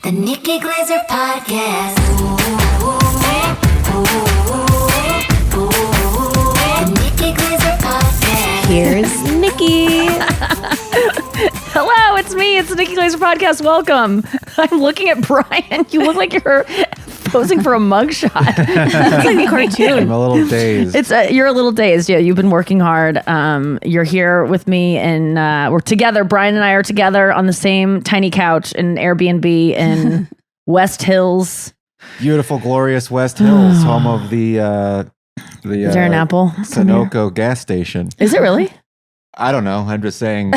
The Nikki Glaser Podcast. The Nikki Glaser Podcast. Here's Nikki. Hello, it's me. It's the Nikki Glaser Podcast. Welcome. I'm looking at Brian. You look like you're posing for a mugshot. It's like a cartoon. I'm a little dazed. You're a little dazed. Yeah, you've been working hard. You're here with me, and we're together. Brian and I are together on the same tiny couch in airBNB in West Hills. Beautiful, glorious West Hills, home of the Is there an apple? Sunoco gas station. Is it really? I don't know. I'm just saying.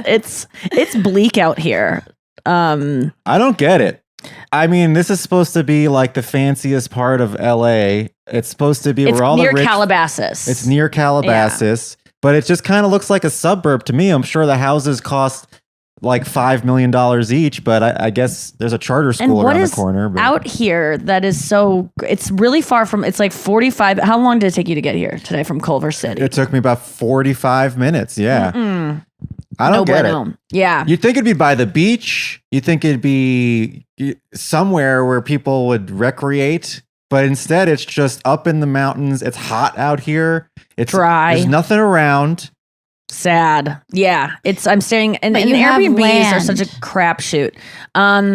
It's bleak out here. I don't get it. I mean, this is supposed to be like the fanciest part of LA. It's supposed to be It's where all near the rich. Calabasas. It's near Calabasas, but it just kind of looks like a suburb to me. I'm sure the houses cost like $5 million each, but I guess there's a charter school around the corner. But out here that is it's really far from, it's like 45. How long did it take you to get here today from Culver City? it took me about 45 minutes. Yeah. I don't get it. Yeah. You'd think it'd be by the beach. You'd think it'd be somewhere where people would recreate, but instead it's just up in the mountains. It's hot out here. It's dry. There's nothing around. Sad. Yeah. I'm staying, and you have Airbnbs land. are such a crapshoot.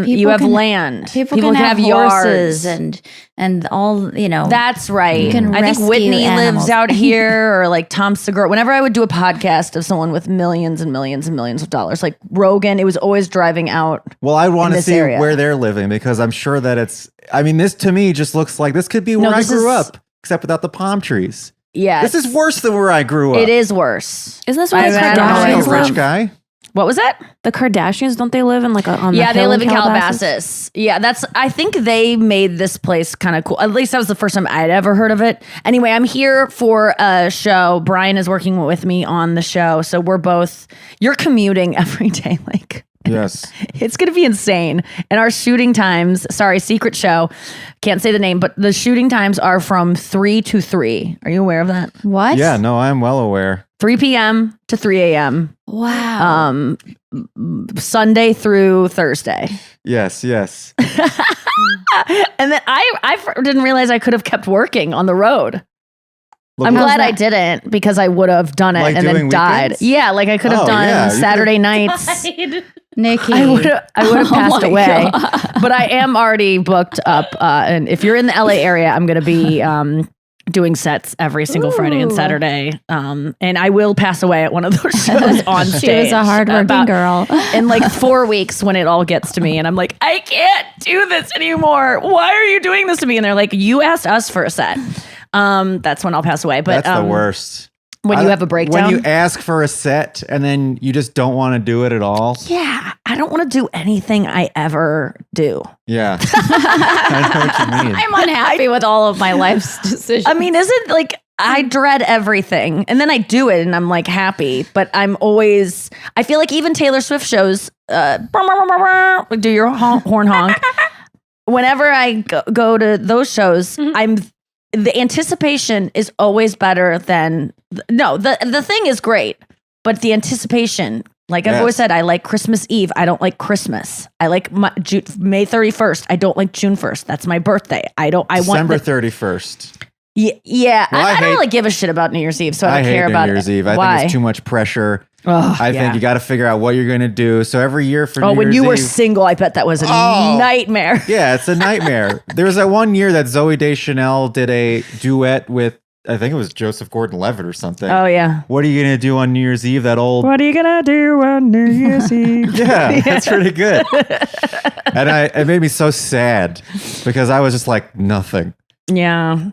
You have land. People can have horses and all, That's right. You can I think rescue Whitney animals. lives out here, or like Tom Segura. Whenever I would do a podcast of someone with millions and millions and millions of dollars, like Rogan, it was always driving out. Well, I want to this see area. where they're living because I'm sure that this to me just looks like this could be where I grew up, except without the palm trees. Yeah. This is worse than where I grew up. It is worse. Isn't this where the I don't know. Like Kardashians a rich live? guy. What was that? The Kardashians, don't they live in on the Yeah, they hill live in Calabasas. Yeah, I think they made this place kind of cool. At least that was the first time I'd ever heard of it. Anyway, I'm here for a show. Brian is working with me on the show. So you're commuting every day. Like, Yes. it's going to be insane. And our shooting times, secret show, can't say the name, but the shooting times are from 3 to 3. Are you aware of that? What? Yeah, no, I'm well aware. 3 p.m. to 3 a.m. Wow. Sunday through Thursday. Yes. And then I didn't realize I could have kept working on the road. Look, I'm how's glad I that? didn't, because I would have done it Like and then doing died. weekends? Yeah, like I could have Oh, done yeah, you Saturday nights. Nikki. I would have passed my away. God. But I am already booked up. And if you're in the LA area, I'm going to be doing sets every single Friday and Saturday. And I will pass away at one of those shows on stage. She was a hardworking girl. In like 4 weeks when it all gets to me. And I'm like, I can't do this anymore. Why are you doing this to me? And they're like, you asked us for a set. That's when I'll pass away. But that's the worst. When you have a breakdown. When you ask for a set and then you just don't want to do it at all. Yeah, I don't want to do anything I ever do. Yeah. I know what you mean. I'm unhappy with all of my life's decisions. I mean, isn't like I dread everything, and then I do it, and I'm like happy. But I feel like even Taylor Swift shows, do your horn honk. Whenever I go to those shows, the anticipation is always better than the thing is great, but the anticipation, like I've always said, I like Christmas Eve. I don't like Christmas. I like May 31st. I don't like June 1st. That's my birthday. December 31st. Yeah. Well, I don't really give a shit about New Year's Eve, so I don't care about New Year's Eve. I Why? think it's too much pressure. Ugh, I think you got to figure out what you're going to do. So every year for New Year's when you were Eve, single, I bet that was a nightmare. yeah, it's a nightmare. There was that one year that Zooey Deschanel did a duet with, I think it was Joseph Gordon-Levitt or something. Oh, yeah. What are you going to do on New Year's Eve? That old... What are you going to do on New Year's Eve? Yeah, that's pretty good. And it made me so sad because I was just like, nothing. Yeah.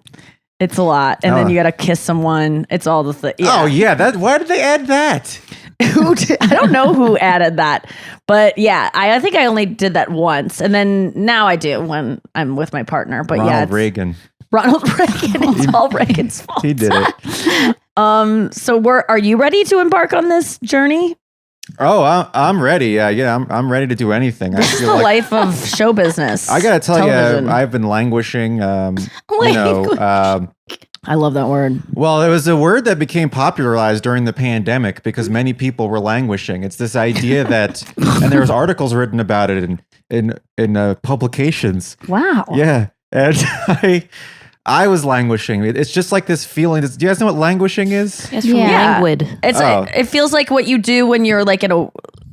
It's a lot. And then you got to kiss someone. It's all the thing. Yeah. Oh, yeah. Why did they add that? I don't know who added that. But yeah, I think I only did that once. And then now I do when I'm with my partner. But Ronald Reagan. Ronald Reagan. It's all Reagan's fault. He did it. So are you ready to embark on this journey? Oh, I'm ready. Yeah, I'm ready to do anything. This is the life of show business. I gotta tell television. you, I've been languishing. I love that word. Well, it was a word that became popularized during the pandemic because many people were languishing. It's this idea that, and there was articles written about it in publications. Wow. Yeah, and I was languishing. It's just like this feeling. Do you guys know what languishing is? It's from Yeah. languid. It's it feels like what you do when you're like in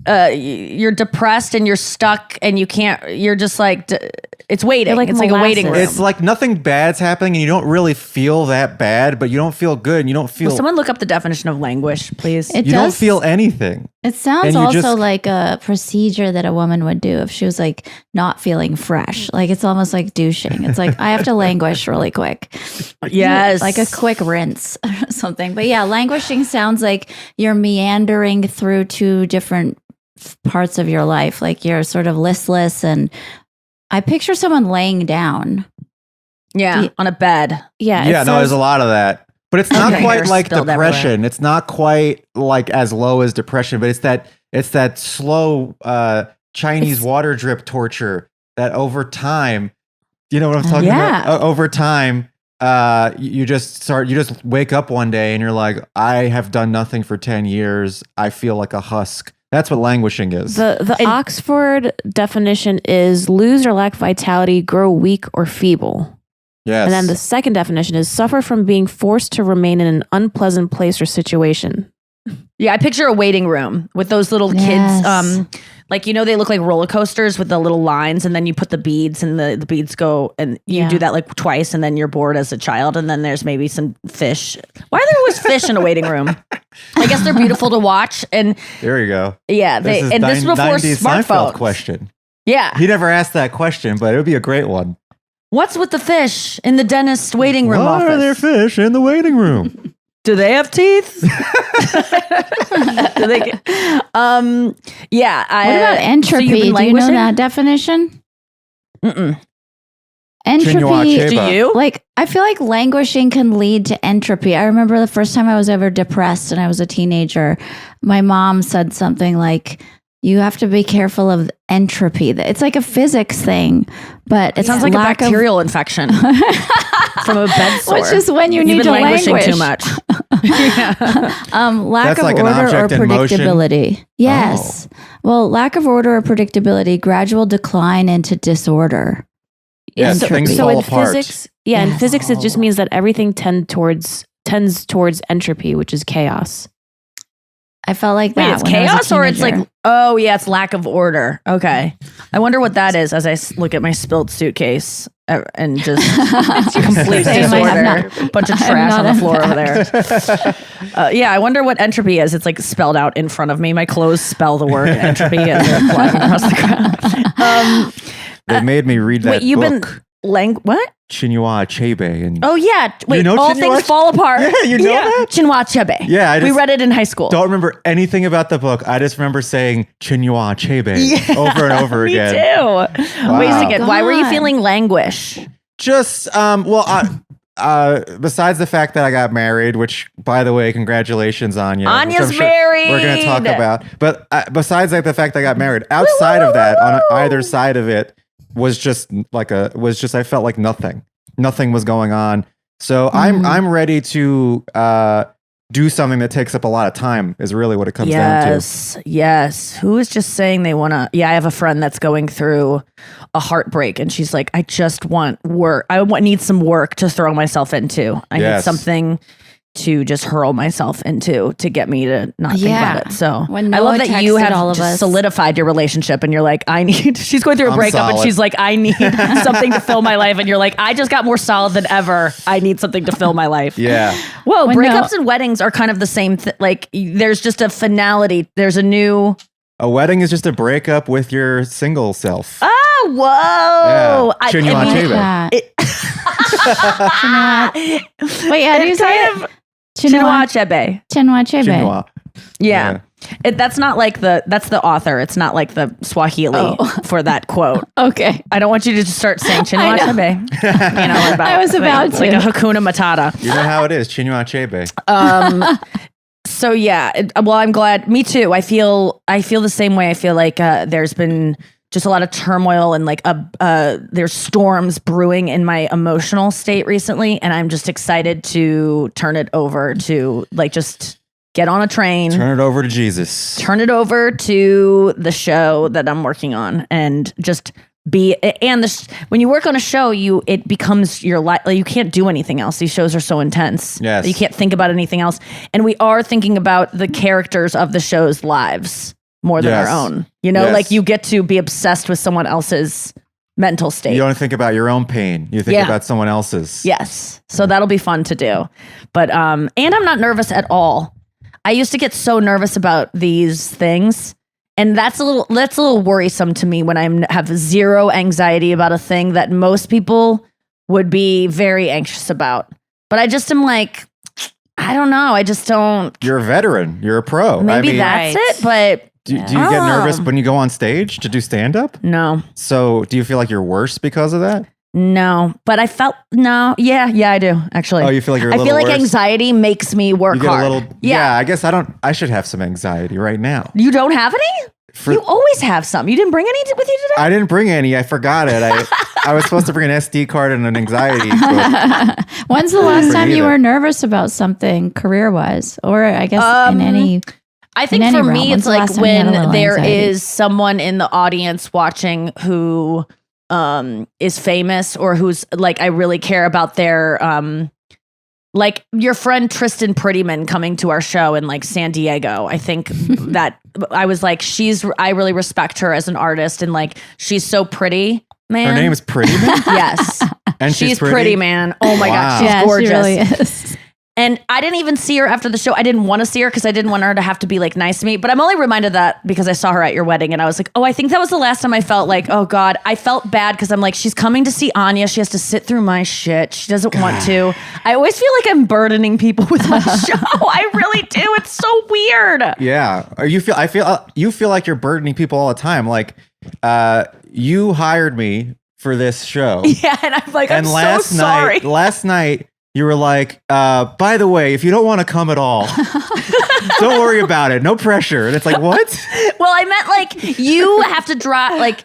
a you're depressed and you're stuck and you can't. You're just like it's waiting. You're like it's like a waiting room. molasses. It's like nothing bad's happening, and you don't really feel that bad, but you don't feel good, and you don't feel. Will someone look up the definition of languish, please? It you don't does- feel anything. It sounds And you also just- like a procedure that a woman would do if she was like not feeling fresh. Like it's almost like douching. It's like I have to languish really quick. Yes. Like a quick rinse or something. But yeah, languishing sounds like you're meandering through two different parts of your life. Like you're sort of listless, and I picture someone laying down. Yeah, on a bed. Yeah. Yeah, it no, says- there's a lot of that. But it's not Okay. quite Hair like spilled depression. It's not quite like as low as depression, but it's that slow Chinese water drip torture that over time, you know what I'm talking Yeah. about? Over time, you just wake up one day and you're like, I have done nothing for 10 years. I feel like a husk. That's what languishing is. The Oxford definition is lose or lack vitality, grow weak or feeble. Yes. And then the second definition is suffer from being forced to remain in an unpleasant place or situation. Yeah, I picture a waiting room with those little Yes. kids. Like, you know, they look like roller coasters with the little lines, and then you put the beads, and the beads go, and you Yeah. do that like twice, and then you're bored as a child, and then there's maybe some fish. Why are there always fish in a waiting room? I guess they're beautiful to watch, and There you go. yeah, this is before 90s Seinfeld smartphones. question. Yeah, He never asked that question, but it would be a great one. what's with the fish in the dentist waiting room Why are there office? fish in the waiting room? Do they have teeth? Do they? Yeah. What about entropy? So Do you know languishing? that definition? Mm-mm. Entropy. Cheba. Do you? Like, I feel like languishing can lead to entropy. I remember the first time I was ever depressed and I was a teenager, my mom said something like, you have to be careful of entropy. It's like a physics thing, but It sounds like a bacterial infection from a bed sore. Which is when you You've need been to languishing languish. too much. Yeah. Lack That's of like an order or object in motion? predictability. Yes. Well, lack of order or predictability, gradual decline into disorder. Yes, Entropy. things So fall in apart. physics, in Yes. physics, it just means that everything tends towards entropy, which is chaos. I felt like Wait, that. it's when I was a chaos or it's like, teenager. oh, yeah, it's lack of order. Okay. I wonder what that is as I look at my spilled suitcase and just complete Same, I have disorder. not- Bunch of I have trash not on the floor over unpacked. there. Yeah, I wonder what entropy is. It's like spelled out in front of me. My clothes spell the word entropy as they're flying across the ground. They made me read that Wait, you've book, been what? Chinua Achebe. And Oh yeah. Wait, know all Chinua things fall apart. Yeah, you know that? Chinua Achebe. Yeah, I we just read it in high school. don't remember anything about the book. I just remember saying Chinua Achebe over and over Me again. too. Wait a Wow. second. Why were you God. feeling languish? Just besides the fact that I got married, which by the way, congratulations, Anya. which Anya's I'm married. We're going to talk about. But besides like the fact that I got married, outside of that, on either side of it was just I felt like nothing. Nothing was going on. So I'm ready to do something that takes up a lot of time is really what it comes down to. Yes. Who is just saying they want to? Yeah, I have a friend that's going through a heartbreak, and she's like, I just want work. Need some work to throw myself into. I need Yes. something to just hurl myself into to get me to not think Yeah. about it. So When I Noah love that you texted have all of just us- solidified your relationship, and you're like, I need. She's going through a I'm breakup, and solid. she's like, I need something to fill my life, and you're like, I just got more solid than ever. I need something to fill my life. Yeah. Whoa, When breakups no- and weddings are kind of the same. Like, there's just a finality. There's a new. A wedding is just a breakup with your single self. Oh, whoa! Yeah. Chinua Achebe. Yeah. It- Chinua. Wait, how do you It's say kind it? Chinua Achebe. Chinua Achebe. Chinua. Yeah. That's not like that's the author. It's not like the Swahili for that quote. Okay. I don't want you to just start saying Chinua I know. Achebe. You know, about, I was about like to. a Hakuna Matata. You know how it is, Chinua Achebe. So yeah, well, I'm glad. Me too. I feel the same way. I feel like there's been just a lot of turmoil and like there's storms brewing in my emotional state recently, and I'm just excited to turn it over to like just get on a train, Turn it over to Jesus. turn it over to the show that I'm working on, and just be. And when you work on a show, it becomes your life. Like, you can't do anything else. These shows are so intense. Yes. that you can't think about anything else. And we are thinking about the characters of the show's lives more than Yes. our own. You know, Yes. like you get to be obsessed with someone else's mental state. You don't think about your own pain. You think Yeah. about someone else's. Yes. So that'll be fun to do. But and I'm not nervous at all. I used to get so nervous about these things. And that's a little worrisome to me when I have zero anxiety about a thing that most people would be very anxious about. But I just am like, I don't know. I just don't. You're a veteran. You're a pro. Maybe I mean, that's Right. it. But do you I get don't nervous know. when you go on stage to do stand-up? No. So do you feel like you're worse because of that? No, but I felt Yeah, I do actually. Oh, you feel like you're a I little feel like worse? anxiety makes me work You get hard. a little. Yeah, I guess I should have some anxiety right now. You don't have any? You always have some. You didn't bring any with you today? I didn't bring any. I forgot it. I was supposed to bring an SD card and an anxiety. But When's the last time you either. were nervous about something career-wise, or I guess in any? I think in any for realm. me, When's it's the like last time you had a when little there anxiety? is someone in the audience watching who is famous, or who's like, I really care about their like your friend Tristan Prettyman coming to our show in like San Diego. I think that I was like, I really respect her as an artist, and like she's so pretty, man. her name is Pretty Man, Yes. and she's pretty, man. Oh my Wow. God, she's Yeah, gorgeous. she really is. And I didn't even see her after the show. I didn't want to see her because I didn't want her to have to be like nice to me. But I'm only reminded that because I saw her at your wedding, and I was like, oh, I think that was the last time I felt like, oh God, I felt bad because I'm like, she's coming to see Anya. She has to sit through my shit. She doesn't want to. I always feel like I'm burdening people with my show. I really do. It's so weird. Yeah. Or you feel like you're burdening people all the time. Like, you hired me for this show. Yeah, and I'm like, I'm so sorry. Last night you were like, by the way, if you don't want to come at all, don't worry about it. No pressure. And it's like, what? Well, I meant like you have to drive. Like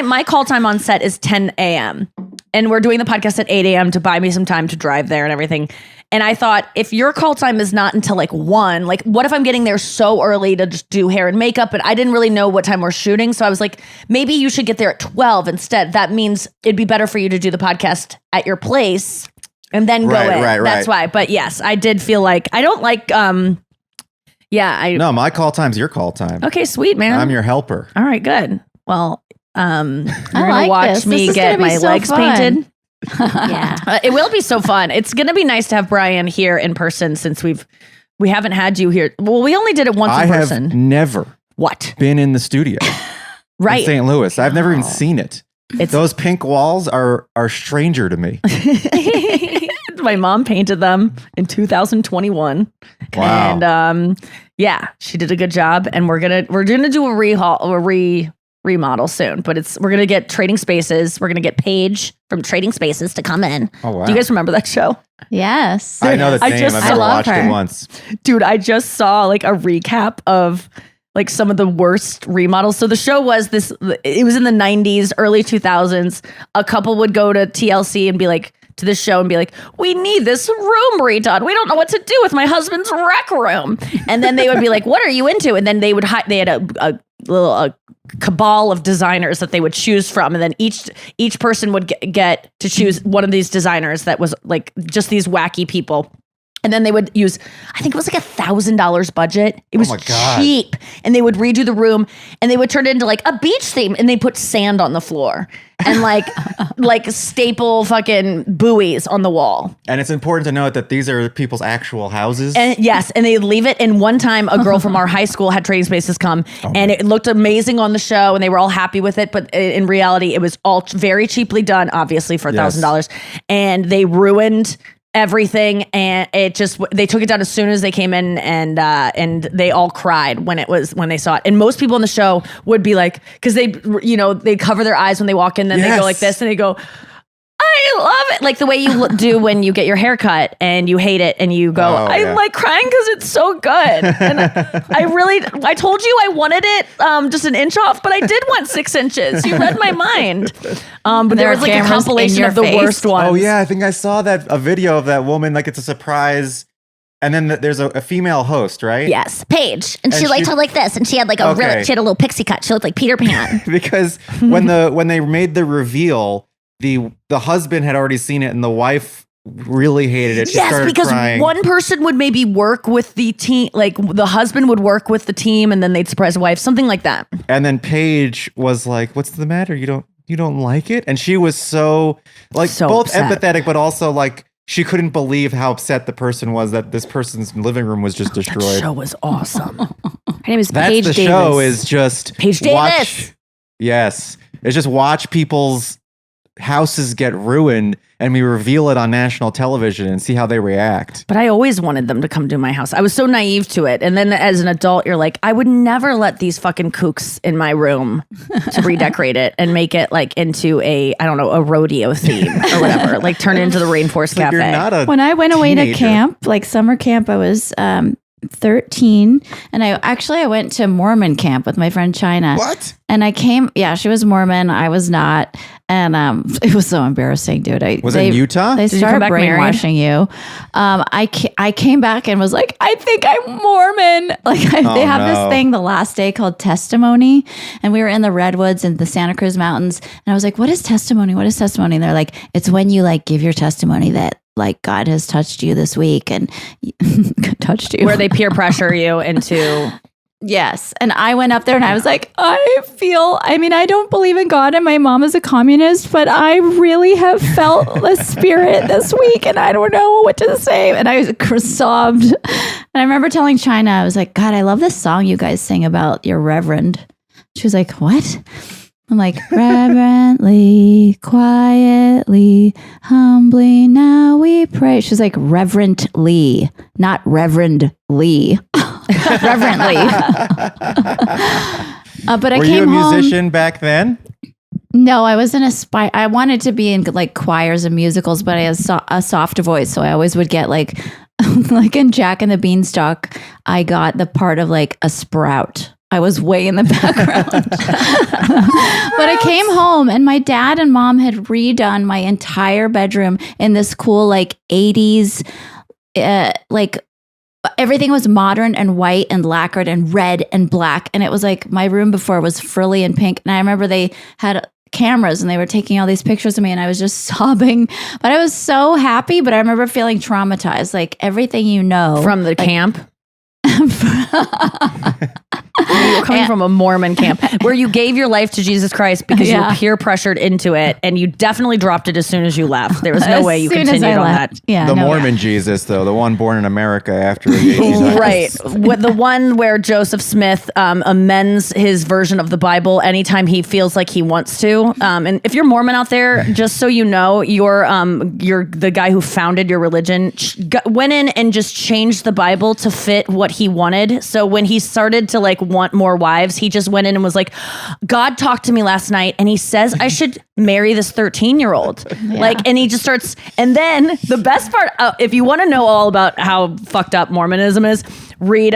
my call time on set is 10 a.m. and we're doing the podcast at 8 a.m. to buy me some time to drive there and everything. And I thought, if your call time is not until like 1, like what if I'm getting there so early to just do hair and makeup? But I didn't really know what time we're shooting. So I was like, maybe you should get there at 12 instead. That means it'd be better for you to do the podcast at your place and then go in. Right. That's why. But yes, I did feel like I don't like, No, my call time's your call time. Okay, sweet, man. I'm your helper. All right, good. Well, you're gonna like watch this. me This is get gonna be my so legs fun. painted. Yeah. It will be so fun. It's gonna be nice to have Brian here in person since we haven't had you here. Well, we only did it once I in have person. never What? been in the studio in Right. St. Louis. I've never even seen it. Those pink walls are stranger to me. My mom painted them in 2021. Wow. And yeah, she did a good job. And we're gonna do a remodel soon. But we're gonna get Trading Spaces. We're gonna get Paige from Trading Spaces to come in. Oh, wow. Do you guys remember that show? Yes. I know the I name. just- I've I never love watched it her. once. Dude, I just saw like a recap of like some of the worst remodels. So the show was it was in the 90s, early 2000s. A couple would go to TLC and be like, to this show and be like, we need this room redone. We don't know what to do with my husband's rec room. And then they would be like, what are you into? And then they would they had a little cabal of designers that they would choose from. And then each person would get to choose one of these designers that was like just these wacky people. And then they would use, I think it was like $1,000 budget. It was my God. cheap. And they would redo the room and they would turn it into like a beach theme, and they put sand on the floor and like staple fucking buoys on the wall. And it's important to note that these are people's actual houses. And yes, and they'd leave it. And one time a girl from our high school had Trading Spaces come and it looked amazing on the show and they were all happy with it. But in reality, it was all very cheaply done, obviously for $1,000. And they ruined everything, and they took it down as soon as they came in, and they all cried when they saw it. And most people on the show would be like, because they cover their eyes when they walk in, then they go like this, and they go, I I love it. Like the way you do when you get your hair cut and you hate it and you go, I'm like crying because it's so good. And I told you I wanted it just an inch off, but I did want 6 inches. You read my mind. But there was like a compilation of the worst ones. Oh yeah, I think I saw a video of that woman. Like it's a surprise. And then there's a female host, right? Yes, Paige, And she liked her like this, and she had like she had a little pixie cut. She looked like Peter Pan. Because when they made the reveal, the husband had already seen it, and the wife really hated it. She started because crying. one person would maybe work with the team, like the husband would work with the team, and then they'd surprise the wife, something like that. And then Paige was like, "What's the matter? You don't like it?" And she was so both upset. empathetic, but also like. She couldn't believe how upset the person was that this person's living room was just destroyed. That show was awesome. Her name is That's Paige the Davis. show is just Paige Davis. Yes. It's just watch people's houses get ruined and we reveal it on national television and see how they react. But I always wanted them to come to my house. I was so naive to it. And then as an adult, you're like, I would never let these fucking kooks in my room to redecorate it and make it like into a rodeo theme or whatever. Like turn it into the Rainforest Like Cafe. you're not a When I went away to teenager. camp, like summer camp, I was 13, and I went to Mormon camp with my friend China. What? And I came, she was Mormon, I was not, and it was so embarrassing, dude. Was it in Utah? They you come started back married? brainwashing you. I came back and was like, I think I'm Mormon. Like they have this thing the last day called testimony, and we were in the redwoods in the Santa Cruz Mountains, and I was like, what is testimony? What is testimony? And they're like, it's when you like give your testimony that like God has touched you this week and touched you. Where they peer pressure you into... Yes. And I went up there and I was like, I don't believe in God and my mom is a communist, but I really have felt the spirit this week and I don't know what to say. And I sobbed. And I remember telling China, I was like, God, I love this song you guys sing about your reverend. She was like, what? I'm like, reverently, quietly, humbly, now we pray. She's like, reverently, not Reverend Lee. Reverently. But I Were came you a home. musician back then? No, I was in I wanted to be in like choirs and musicals, but I had a soft voice. So I always would get like, like in Jack and the Beanstalk, I got the part of like a sprout. I was way in the background. But I came home and my dad and mom had redone my entire bedroom in this cool like 80s, like everything was modern and white and lacquered and red and black. And it was like my room before was frilly and pink. And I remember they had cameras and they were taking all these pictures of me and I was just sobbing. But I was so happy. But I remember feeling traumatized, like everything From the like, camp? You were coming from a Mormon camp where you gave your life to Jesus Christ because you were peer pressured into it, and you definitely dropped it as soon as you left. There was no way you continued on that. Yeah, The Mormon Jesus, though, the one born in America after the 1800s. Right. With the one where Joseph Smith amends his version of the Bible anytime he feels like he wants to. And if you're Mormon out there, just so you know, you're the guy who founded your religion, went in and just changed the Bible to fit what he wanted. So when he started to like want more wives, he just went in and was like, God talked to me last night and he says I should marry this 13-year-old. Like, and he just starts, and then the best part, if you want to know all about how fucked up Mormonism is, read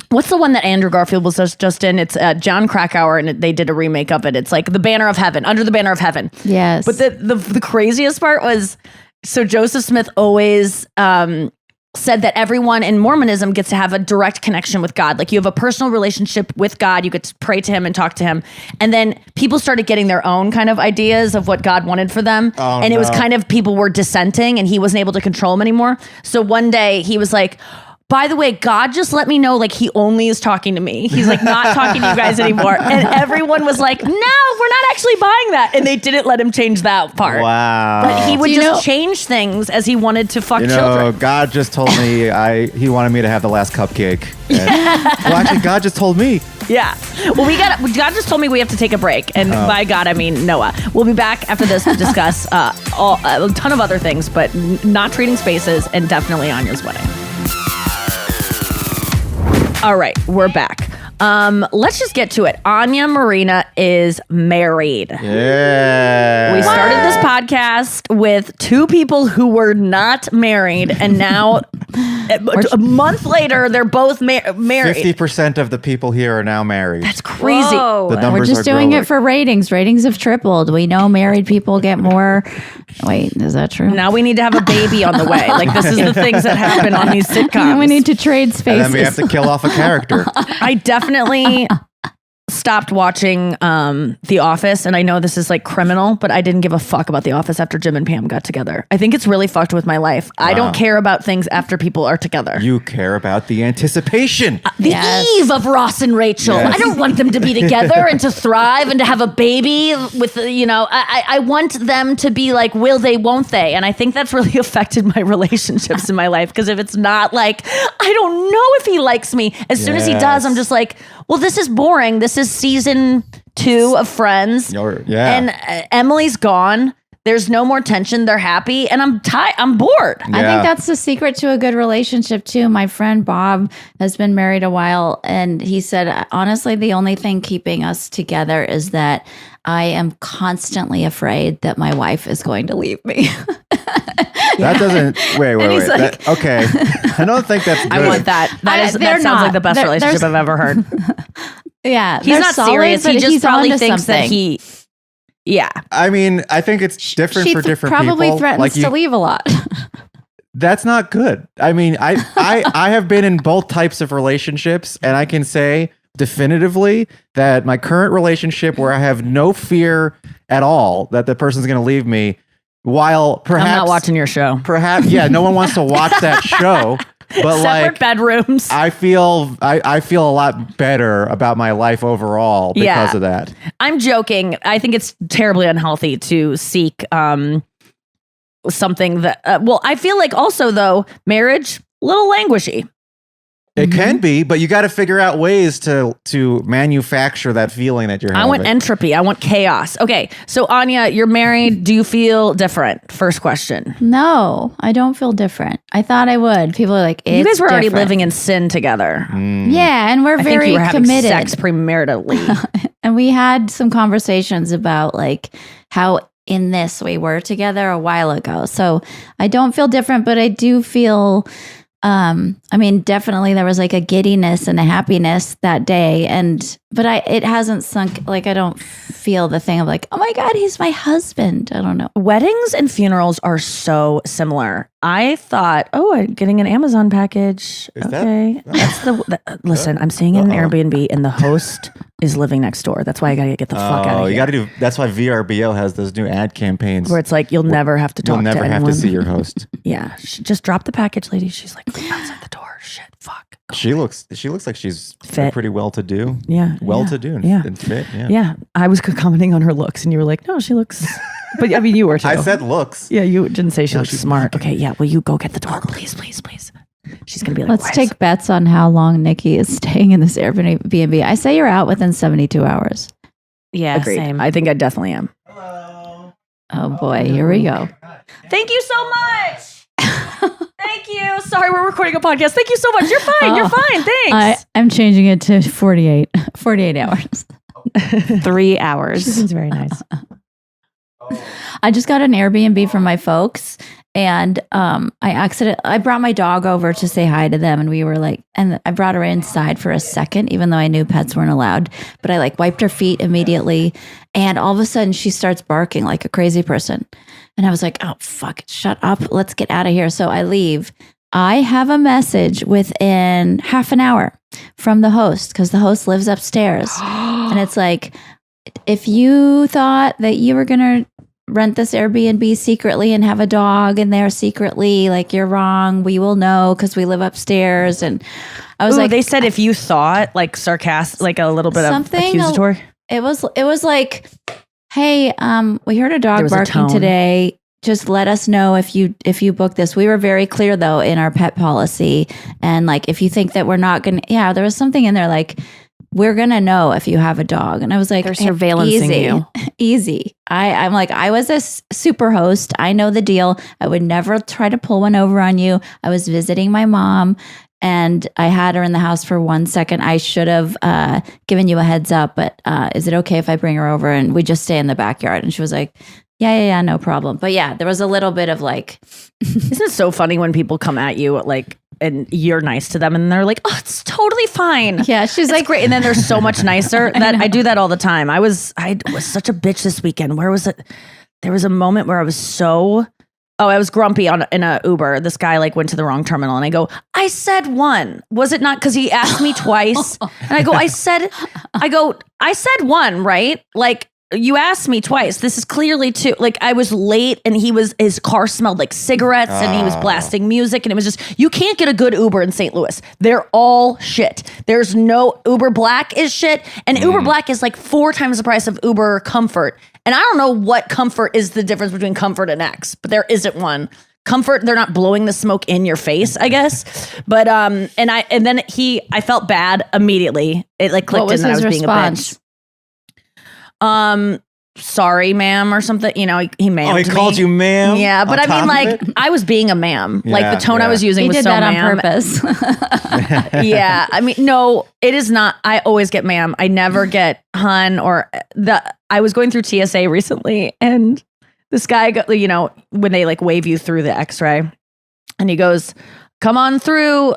what's the one that Andrew Garfield was just in? It's John Krakauer, and they did a remake of it. It's like The Banner of Heaven, Under the Banner of Heaven. Yes. But the craziest part was, so Joseph Smith always said that everyone in Mormonism gets to have a direct connection with God. Like you have a personal relationship with God. You get to pray to him and talk to him. And then people started getting their own kind of ideas of what God wanted for them. And it was kind of, people were dissenting and he wasn't able to control them anymore. So one day he was like, by the way, God just let me know like he only is talking to me. He's like not talking to you guys anymore. And everyone was like, no, we're not actually buying that. And they didn't let him change that part. Wow. But he would just change things as he wanted to fuck children. God just told me he wanted me to have the last cupcake. And, well, actually, God just told me. Yeah. Well, God just told me we have to take a break. And by God, I mean Noah. We'll be back after this to discuss a ton of other things, but not Trading Spaces and definitely Anya's wedding. All right, we're back. Let's just get to it. Anya Marina is married. Yeah. We started this podcast with two people who were not married, and now a month later, they're both married. 50% of the people here are now married. That's crazy. Whoa. The numbers We're just are doing growing. it for ratings. Ratings have tripled. We know married people get more. Wait, is that true? Now we need to have a baby on the way. Like, this is the things that happen on these sitcoms. We need to trade And spaces. then we have to kill off a character. I definitely stopped watching The Office, and I know this is like criminal, but I didn't give a fuck about The Office after Jim and Pam got together. I think it's really fucked with my life. I don't care about things after people are together. You care about the anticipation. The Yes. eve of Ross and Rachel. Yes. I don't want them to be together and to thrive and to have a baby with, I want them to be like, will they, won't they? And I think that's really affected my relationships in my life. Because if it's not like, I don't know if he likes me. As soon as he does, I'm just like, well, this is boring. This is season 2 of Friends. Yeah. And Emily's gone. There's no more tension. They're happy. And I'm bored. I Yeah. think that's the secret to a good relationship too. My friend Bob has been married a while, and he said, honestly, the only thing keeping us together is that I am constantly afraid that my wife is going to leave me. That doesn't. Wait. he's like- Okay. I don't think that's good. I want that. That they're sounds not. like the best They're- relationship there's- I've ever heard. Yeah, He's they're not solid, serious. He but just he's probably onto thinks that something. yeah. I mean, I think it's different She for different probably people. threatens to leave a lot. That's not good. I mean, I have been in both types of relationships, and I can say definitively that my current relationship, where I have no fear at all that the person's going to leave me, while perhaps I'm not watching your show. Perhaps, yeah, no one wants to watch that show. But Separate like, bedrooms. I feel a lot better about my life overall because of that. I'm joking. I think it's terribly unhealthy to seek something that. I feel like also though marriage little languishy. It can be, but you got to figure out ways to manufacture that feeling that you're having. I want entropy. I want chaos. Okay, so Anya, you're married. Do you feel different? First question. No, I don't feel different. I thought I would. People are like, You guys were already different. living in sin together. Yeah, and we're I think very you were having committed. sex premaritally. And we had some conversations about like how in this we were together a while ago. So I don't feel different, but I do feel I mean, definitely there was like a giddiness and a happiness that day. But it hasn't sunk. Like, I don't feel the thing of like, oh my God, he's my husband. I don't know. Weddings and funerals are so similar. I thought, I'm getting an Amazon package. Is that- Okay. Listen, I'm staying in an Airbnb and the host is living next door. That's why I got to get the fuck out of here. You got to do. That's why VRBO has those new ad campaigns. Where it's like, you'll never have to talk You'll never to have anyone. to see your host. Yeah. Just drop the package, lady. She's like, outside the door. Shit. Fuck. She looks like she's Fit. pretty well to do. Yeah. Well-to-do and, Yeah. and fit. Yeah. Yeah. I was commenting on her looks and you were like, no, she looks. But I mean, you were too. I said looks. Yeah, you didn't say she No, looks she's smart. Okay, yeah. Will you go get the door, please, please, please? She's gonna be like, Let's "Why is take bets on how long Nikki is staying in this Airbnb. I say you're out within 72 hours. Yeah, Agreed. same. I think I definitely am. Oh boy, here we go. Thank you so much. Thank you. Sorry, we're recording a podcast. Thank you so much. You're fine. You're fine. Thanks. I'm changing it to 48 hours. 3 hours. Seems very nice. I just got an Airbnb from my folks, and I brought my dog over to say hi to them, and we were like, and I brought her inside for a second, even though I knew pets weren't allowed, but I like wiped her feet immediately, and all of a sudden she starts barking like a crazy person, and I was like, oh fuck, shut up, let's get out of here. So I leave. I have a message within half an hour from the host, because the host lives upstairs, and it's like, if you thought that you were gonna rent this Airbnb secretly and have a dog in there secretly, like, you're wrong. We will know because we live upstairs. And I was like, they said if you thought like sarcastic, like a little bit Something of accusatory. it was like, hey, we heard a There dog was a barking tone. today. Just let us know if you book this. We were very clear though in our pet policy, and like, if you think that we're not gonna, there was something in there like, we're gonna know if you have a dog. And I was like, They're surveillancing you. Easy. I'm like, I was a super host. I know the deal. I would never try to pull one over on you. I was visiting my mom. and I had her in the house for 1 second. I should have given you a heads up, but is it okay if I bring her over and we just stay in the backyard? And she was like, yeah, no problem. But yeah, there was a little bit of like, Isn't it so funny when people come at you like, and you're nice to them and they're like, oh, it's totally fine. yeah, she's It's like, great. And then they're so much nicer that I do that all the time. I was such a bitch this weekend. Where was it? There was a moment where I was grumpy in a Uber. This guy like went to the wrong terminal and I go, I said one. Was it not? Cause he asked me twice and I go, I said one, right? Like, you asked me twice. This is clearly two. Like I was late and his car smelled like cigarettes and he was blasting music and it was just, you can't get a good Uber in St. Louis. They're all shit. There's no Uber Black is shit. And Uber Black is like 4 times the price of Uber Comfort. And I don't know what Comfort is the difference between Comfort and X, but there isn't one. Comfort, they're not blowing the smoke in your face, I guess. But I felt bad immediately. It like clicked in that I was being a bitch. Sorry, ma'am, or something. You know, he ma'am. Oh, he called you ma'am? Yeah, but I mean, like, I was being a ma'am. Like, the tone I was using he was did so that ma'am. on purpose. Yeah, I mean, no, it is not. I always get ma'am. I never get hun or I was going through TSA recently, and this guy, when they like wave you through the X-ray, and he goes, "Come on through,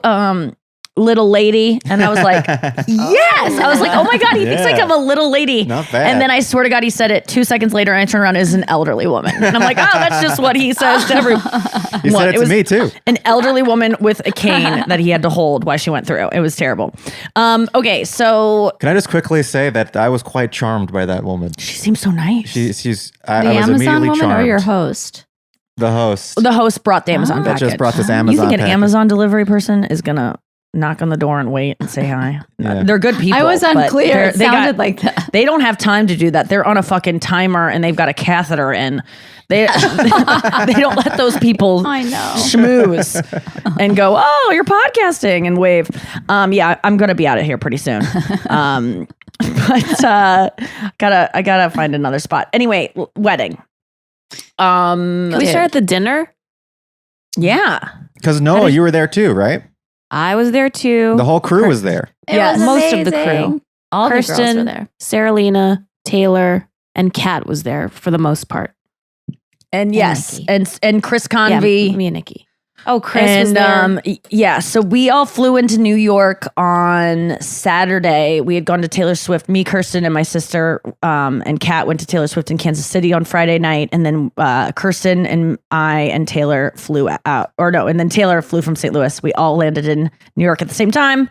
little lady," and I was like, yes. I was like, oh my God, he thinks like I'm a little lady. Not bad. And then I swear to God, he said it 2 seconds later, and I turned around as an elderly woman. And I'm like, oh, that's just what he says to everyone. You said it to me too. An elderly woman with a cane that he had to hold while she went through. It was terrible. Okay, so Can I just quickly say that I was quite charmed by that woman. she seems so nice. I The was Amazon immediately woman charmed. or your host? The host. The host brought the Amazon that package. just brought this You Amazon think an package. Amazon delivery person is gonna knock on the door and wait and say hi? Yeah. They're good people. I was but unclear. It they sounded like that. They don't have time to do that. They're on a fucking timer and they've got a catheter in. They don't let those people I know. schmooze and go, oh, you're podcasting and wave. Yeah, I'm gonna be out of here pretty soon. But I gotta find another spot. Anyway, wedding. Can we start at the dinner? Yeah. Because Noah, you were there too, right? I was there too. The whole crew was there. It Yes. was Most of the amazing. crew. All the girls were Kirsten, there. Sarah Lena, Taylor, and Kat was there for the most part. And yes, Nikki. and Chris Yeah, Convey. me and Nikki. Oh, Chris And was there. yeah, so we all flew into New York on Saturday. We had gone to Taylor Swift. Me, Kirsten, and my sister and Kat went to Taylor Swift in Kansas City on Friday night, and then Kirsten and I and Taylor flew out. And then Taylor flew from St. Louis. We all landed in New York at the same time.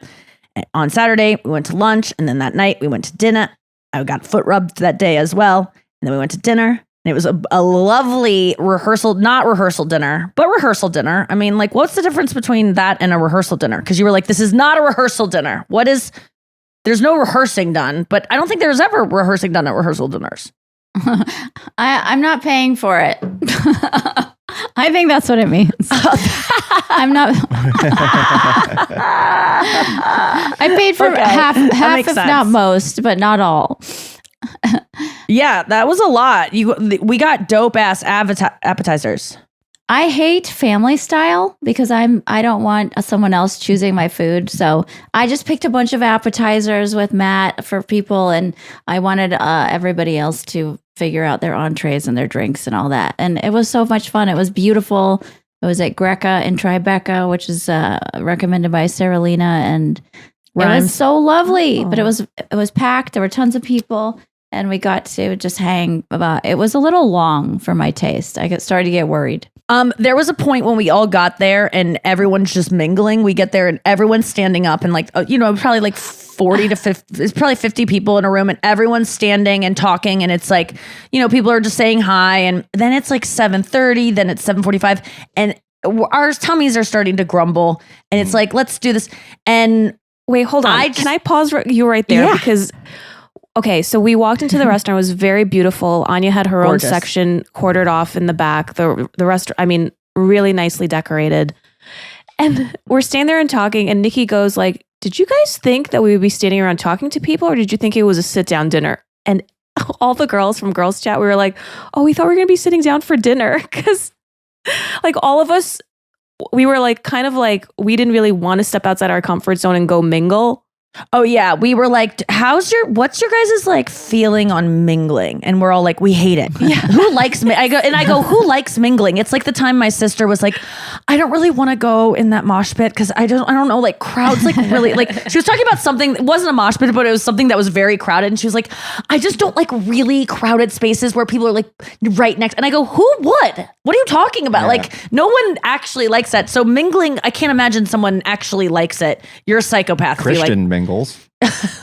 On Saturday, we went to lunch, and then that night we went to dinner. I got foot rubbed that day as well, and then we went to dinner. And it was a lovely not rehearsal dinner, but rehearsal dinner. I mean, like, what's the difference between that and a rehearsal dinner? Because you were like, this is not a rehearsal dinner. There's no rehearsing done, but I don't think there's ever rehearsing done at rehearsal dinners. I'm not paying for it. I think that's what it means. I'm not. I paid for Okay. half makes if sense. not most, but not all. Yeah, that was a lot. We got dope ass appetizers. I hate family style because I don't want someone else choosing my food. So I just picked a bunch of appetizers with Matt for people, and I wanted everybody else to figure out their entrees and their drinks and all that. And it was so much fun. It was beautiful. It was at Greca in Tribeca, which is recommended by Sarah Lena, and it Rhymes. was so lovely. But it was packed. There were tons of people. And we got to just hang about. It was a little long for my taste. I started to get worried. There was a point when we all got there and everyone's just mingling. We get there and everyone's standing up and like, probably like 40 to 50, it's probably 50 people in a room and everyone's standing and talking. And it's like, people are just saying hi. And then it's like 7:30, then it's 7:45 and our tummies are starting to grumble. And it's like, let's do this. And Wait, hold on. Can I pause you right there? Yeah. Because, okay, so we walked into the restaurant. It was very beautiful. Anya had her Gorgeous. own section quartered off in the back. The restaurant, I mean, really nicely decorated. And we're standing there and talking, and Nikki goes like, did you guys think that we would be standing around talking to people, or did you think it was a sit-down dinner? And all the girls from Girls Chat, we were like, oh, we thought we were going to be sitting down for dinner. Because like all of us we were like, kind of like, we didn't really want to step outside our comfort zone and go mingle. Oh yeah, we were like, what's your guys' like feeling on mingling? And we're all like, we hate it. Yeah. Who likes me? I go, who likes mingling? It's like the time my sister was like, I don't really want to go in that mosh pit because I don't know, like crowds like really like she was talking about something, it wasn't a mosh pit, but it was something that was very crowded. And she was like, I just don't like really crowded spaces where people are like right next. And I go, who would? What are you talking about? Yeah. Like no one actually likes that. So mingling, I can't imagine someone actually likes it. You're a psychopath. Christian mingles.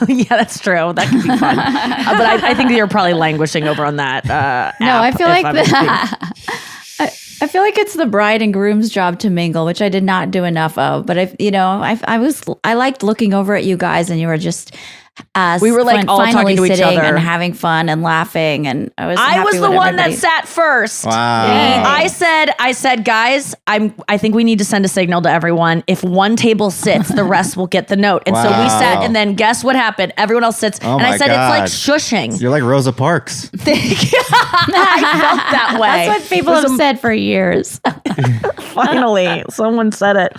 Yeah, that's true. That could be fun. But I think you're probably languishing over on that. No, I feel like I feel like it's the bride and groom's job to mingle, which I did not do enough of. But I liked looking over at you guys, and you were just we were like all talking to each sitting other and having fun and laughing, and I was the one that sat first. Wow. I said, guys, I think we need to send a signal to everyone. If one table sits, the rest will get the note. And so we Wow. sat, and then guess what happened? Everyone else sits, Oh and I my said God. it's like shushing. You're like Rosa Parks. I felt that way. That's what people have said for years. Finally, someone said it.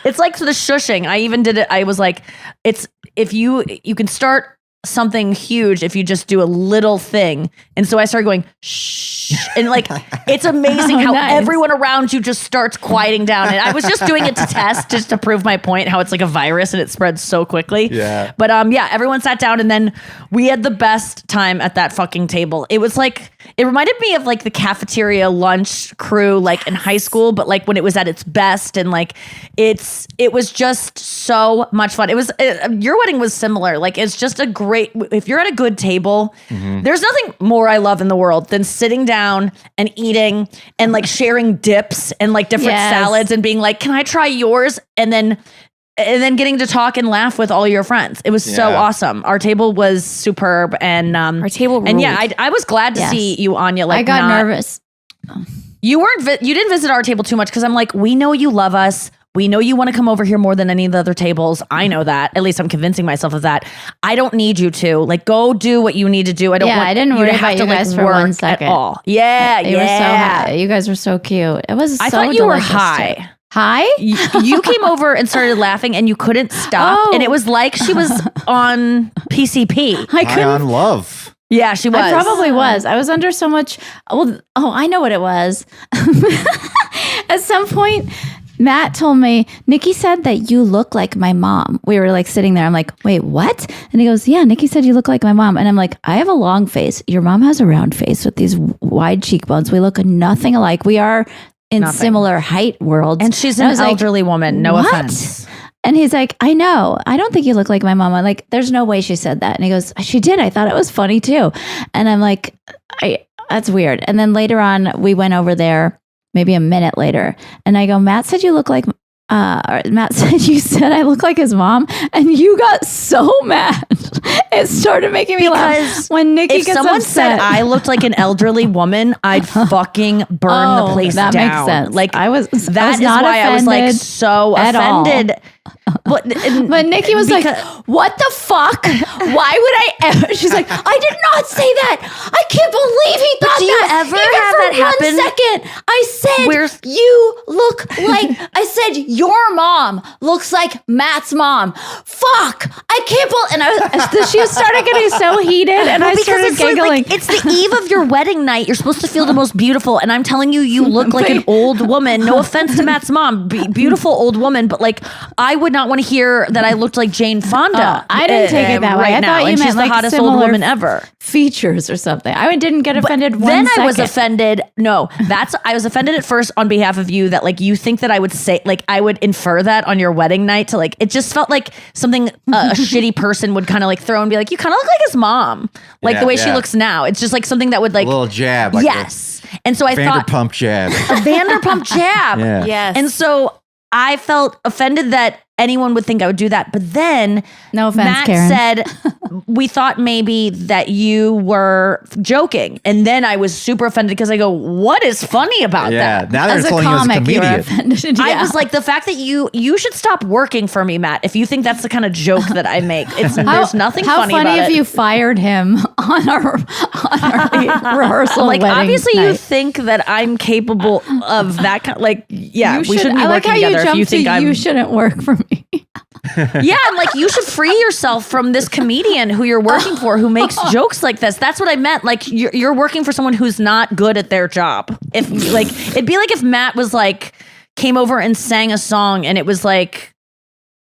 It's like the shushing. I even did it. I was like, it's if you can start something huge if you just do a little thing. And so I started going shh, and like it's amazing how nice. everyone around you just starts quieting down. And I was just doing it to test, just to prove my point, how it's like a virus and it spreads so quickly. Yeah. But yeah, everyone sat down, and then we had the best time at that fucking table. It was like, it reminded me of like the cafeteria lunch crew, like in high school, but like when it was at its best, and like it was just so much fun. Your wedding was similar. Like it's just a great, if you're at a good table, there's nothing more I love in the world than sitting down and eating and like sharing dips and like different Yes. salads and being like, can I try yours? And then getting to talk and laugh with all your friends. It was so Yeah. awesome. Our table was superb, and Our table and yeah, ruled. I was glad to Yes. see you, Anya. Like I got nervous. You weren't. You didn't visit our table too much because I'm like, we know you love us. We know you want to come over here more than any of the other tables. I know that. At least I'm convincing myself of that. I don't need you to. Like, go do what you need to do. I don't want I didn't you worry to have about to you guys like for work 1 at second. all. Yeah, You were so yeah. you guys were so cute. It was. I so thought you were delicious, too. high. High? You came over and started laughing, and you couldn't stop. Oh. And it was like she was on PCP. I High couldn't. on love. Yeah, she was. I probably was. I was under so much. Well, I know what it was. At some point, Matt told me, Nikki said that you look like my mom. We were like sitting there. I'm like, wait, what? And he goes, yeah, Nikki said you look like my mom. And I'm like, I have a long face. Your mom has a round face with these wide cheekbones. We look nothing alike. We are in Nothing. similar height worlds. And she's I an was like, elderly woman. No what? offense. And he's like, I know. I don't think you look like my mom. I'm like, there's no way she said that. And he goes, she did. I thought it was funny too. And I'm like, that's weird. And then later on, we went over there, maybe a minute later. And I go, Matt said you look like, Matt said you said I look like his mom. And you got so mad. It started making me laugh. When Nikki If gets someone upset. said I looked like an elderly woman, I'd fucking burn the place that down. makes sense. Like I was that is not why I was like offended so at all. offended. But Nikki was like, because- what the fuck? Why would I ever? She's like, I did not say that. I can't believe he thought do you that. ever Even have for that happen? 1 second, I said, Where's- you look like, I said, your mom looks like Matt's mom. Fuck. I can't believe, and she started getting so heated and I because started it's like, giggling. it's the eve of your wedding night. You're supposed to feel the most beautiful, and I'm telling you, you look like an old woman. No offense to Matt's mom, beautiful old woman, but like I would not want to hear that I looked like Jane Fonda. I didn't take it that way. Right I now, thought you and meant she's like the hottest similar old woman ever. features or something. I didn't get offended one Then second. I was offended. No, I was offended at first on behalf of you that like you think that I would say like I would infer that on your wedding night to like it just felt like something a shitty person would kind of like throw and be like, you kind of look like his mom, like the way she Yeah. looks now. It's just like something that would like A little jab. Like yes. And so I a thought Vanderpump jab. a Vanderpump jab. Yeah. Yes. And so I felt offended that anyone would think I would do that. But then No offense, Matt Karen. said, we thought maybe that you were joking. And then I was super offended because I go, what is funny about that? Now they're As a calling you as a comic, you were comedian. offended. I Yeah. was like, the fact that you should stop working for me, Matt, if you think that's the kind of joke that I make. There's nothing how funny funny about if it. you fired him on our rehearsal. Like, wedding obviously you night. think that I'm capable of that kind we shouldn't be I like working how you together if jumped you think to I'm you shouldn't work for me. Yeah, I'm like, you should free yourself from this comedian who you're working for who makes jokes like this. That's what I meant. Like, you're working for someone who's not good at their job. If like, it'd be like if Matt was like, came over and sang a song and it was like,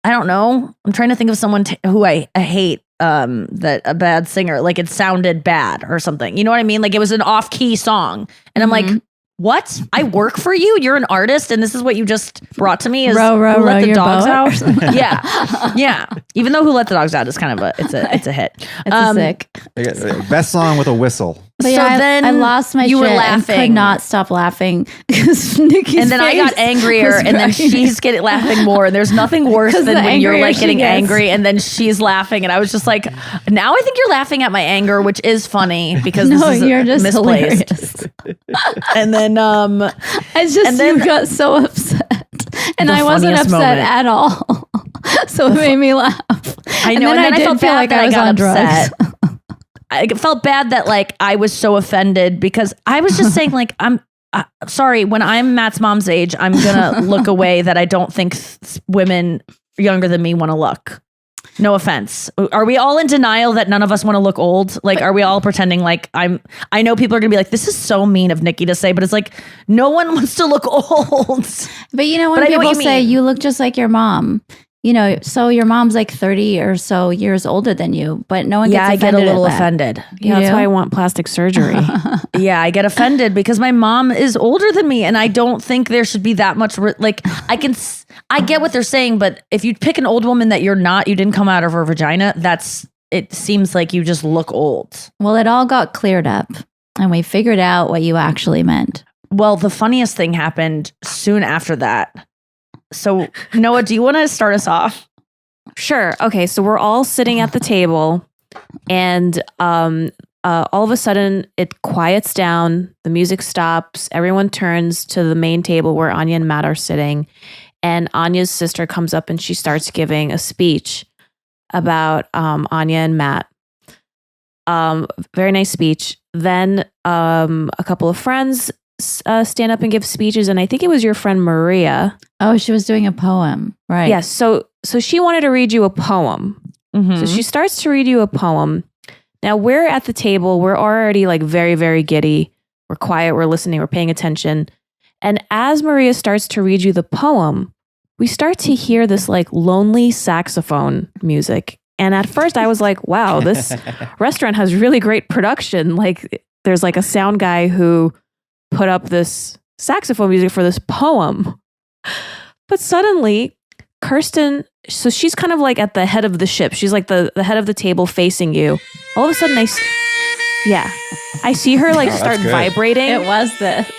I don't know. I'm trying to think of someone who I hate, that a bad singer, like it sounded bad or something. You know what I mean? Like it was an off key song. And I'm like, what? I work for you? You're an artist and this is what you just brought to me is Row, row, Who Let row the your Dogs boat. Out? Yeah. Even though Who Let the Dogs Out is kind of it's a hit. It's sick. Best song with a whistle. But So yeah, then I lost my you were shit and laughing. could not stop laughing because Nikki's And then I got face angrier, was and then grinding. she's getting laughing more. And there's nothing worse 'Cause than the when you're angrier like she getting gets. angry, and then she's laughing. And I was just like, now I think you're laughing at my anger, which is funny because No, this is you're just misplaced. hilarious. And then It's just and then- you got so upset, and The I wasn't funniest upset moment. at all. So it made me laugh. I know, and then I did felt feel bad like that I was got on drugs. upset. I felt bad that like I was so offended because I was just saying like I'm sorry, when I'm Matt's mom's age, I'm gonna look away that I don't think women younger than me want to look. No offense. Are we all in denial that none of us want to look old? Like, are we all pretending like I know people are gonna be like, this is so mean of Nikki to say, but it's like no one wants to look old. But you know, when But I know what people you say mean. you look just like your mom, you know, so your mom's like 30 or so years older than you, but no one gets Yeah, I offended get a little at that. offended. Yeah, that's do? why I want plastic surgery. Yeah, I get offended because my mom is older than me, and I don't think there should be that much. I get what they're saying, but if you pick an old woman that you didn't come out of her vagina. It seems like you just look old. Well, it all got cleared up and we figured out what you actually meant. Well, the funniest thing happened soon after that. So, Noah, do you want to start us off? Sure. Okay. So we're all sitting at the table, and all of a sudden it quiets down. The music stops. Everyone turns to the main table where Anya and Matt are sitting. And Anya's sister comes up and she starts giving a speech about Anya and Matt. Very nice speech. Then a couple of friends stand up and give speeches. And I think it was your friend Maria. Oh, she was doing a poem, right? Yes. So she wanted to read you a poem. So she starts to read you a poem. Now we're at the table. We're already like very, very giddy. We're quiet. We're listening. We're paying attention. And as Maria starts to read you the poem, we start to hear this like lonely saxophone music. And at first I was like, wow, this restaurant has really great production. Like there's like a sound guy who put up this saxophone music for this poem. But suddenly Kirsten, so she's kind of like at the head of the ship. She's like the head of the table facing you. All of a sudden I see her like start good. vibrating. It was this.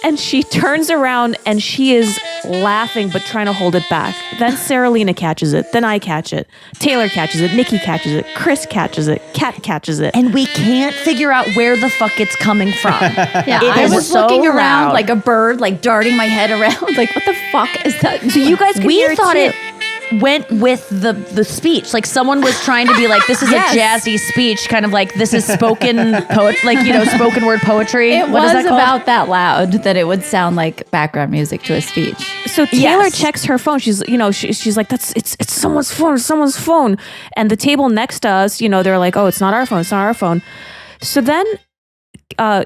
And she turns around and she is laughing, but trying to hold it back. Then Saralina catches it. Then I catch it. Taylor catches it. Nikki catches it. Chris catches it. Kat catches it. And we can't figure out where the fuck it's coming from. Yeah, It I is was so looking around loud. like a bird, like darting my head around. Like, what the fuck is that? So you guys could We hear thought too. it went with the speech. Like someone was trying to be like, this is Yes. a jazzy speech, kind of like this is spoken spoken word poetry. It What is was that called? about that loud that it would sound like background music to a speech. So Taylor Yes. checks her phone. She's she's like, it's someone's phone. It's someone's phone. And the table next to us, they're like, oh, it's not our phone. It's not our phone. So then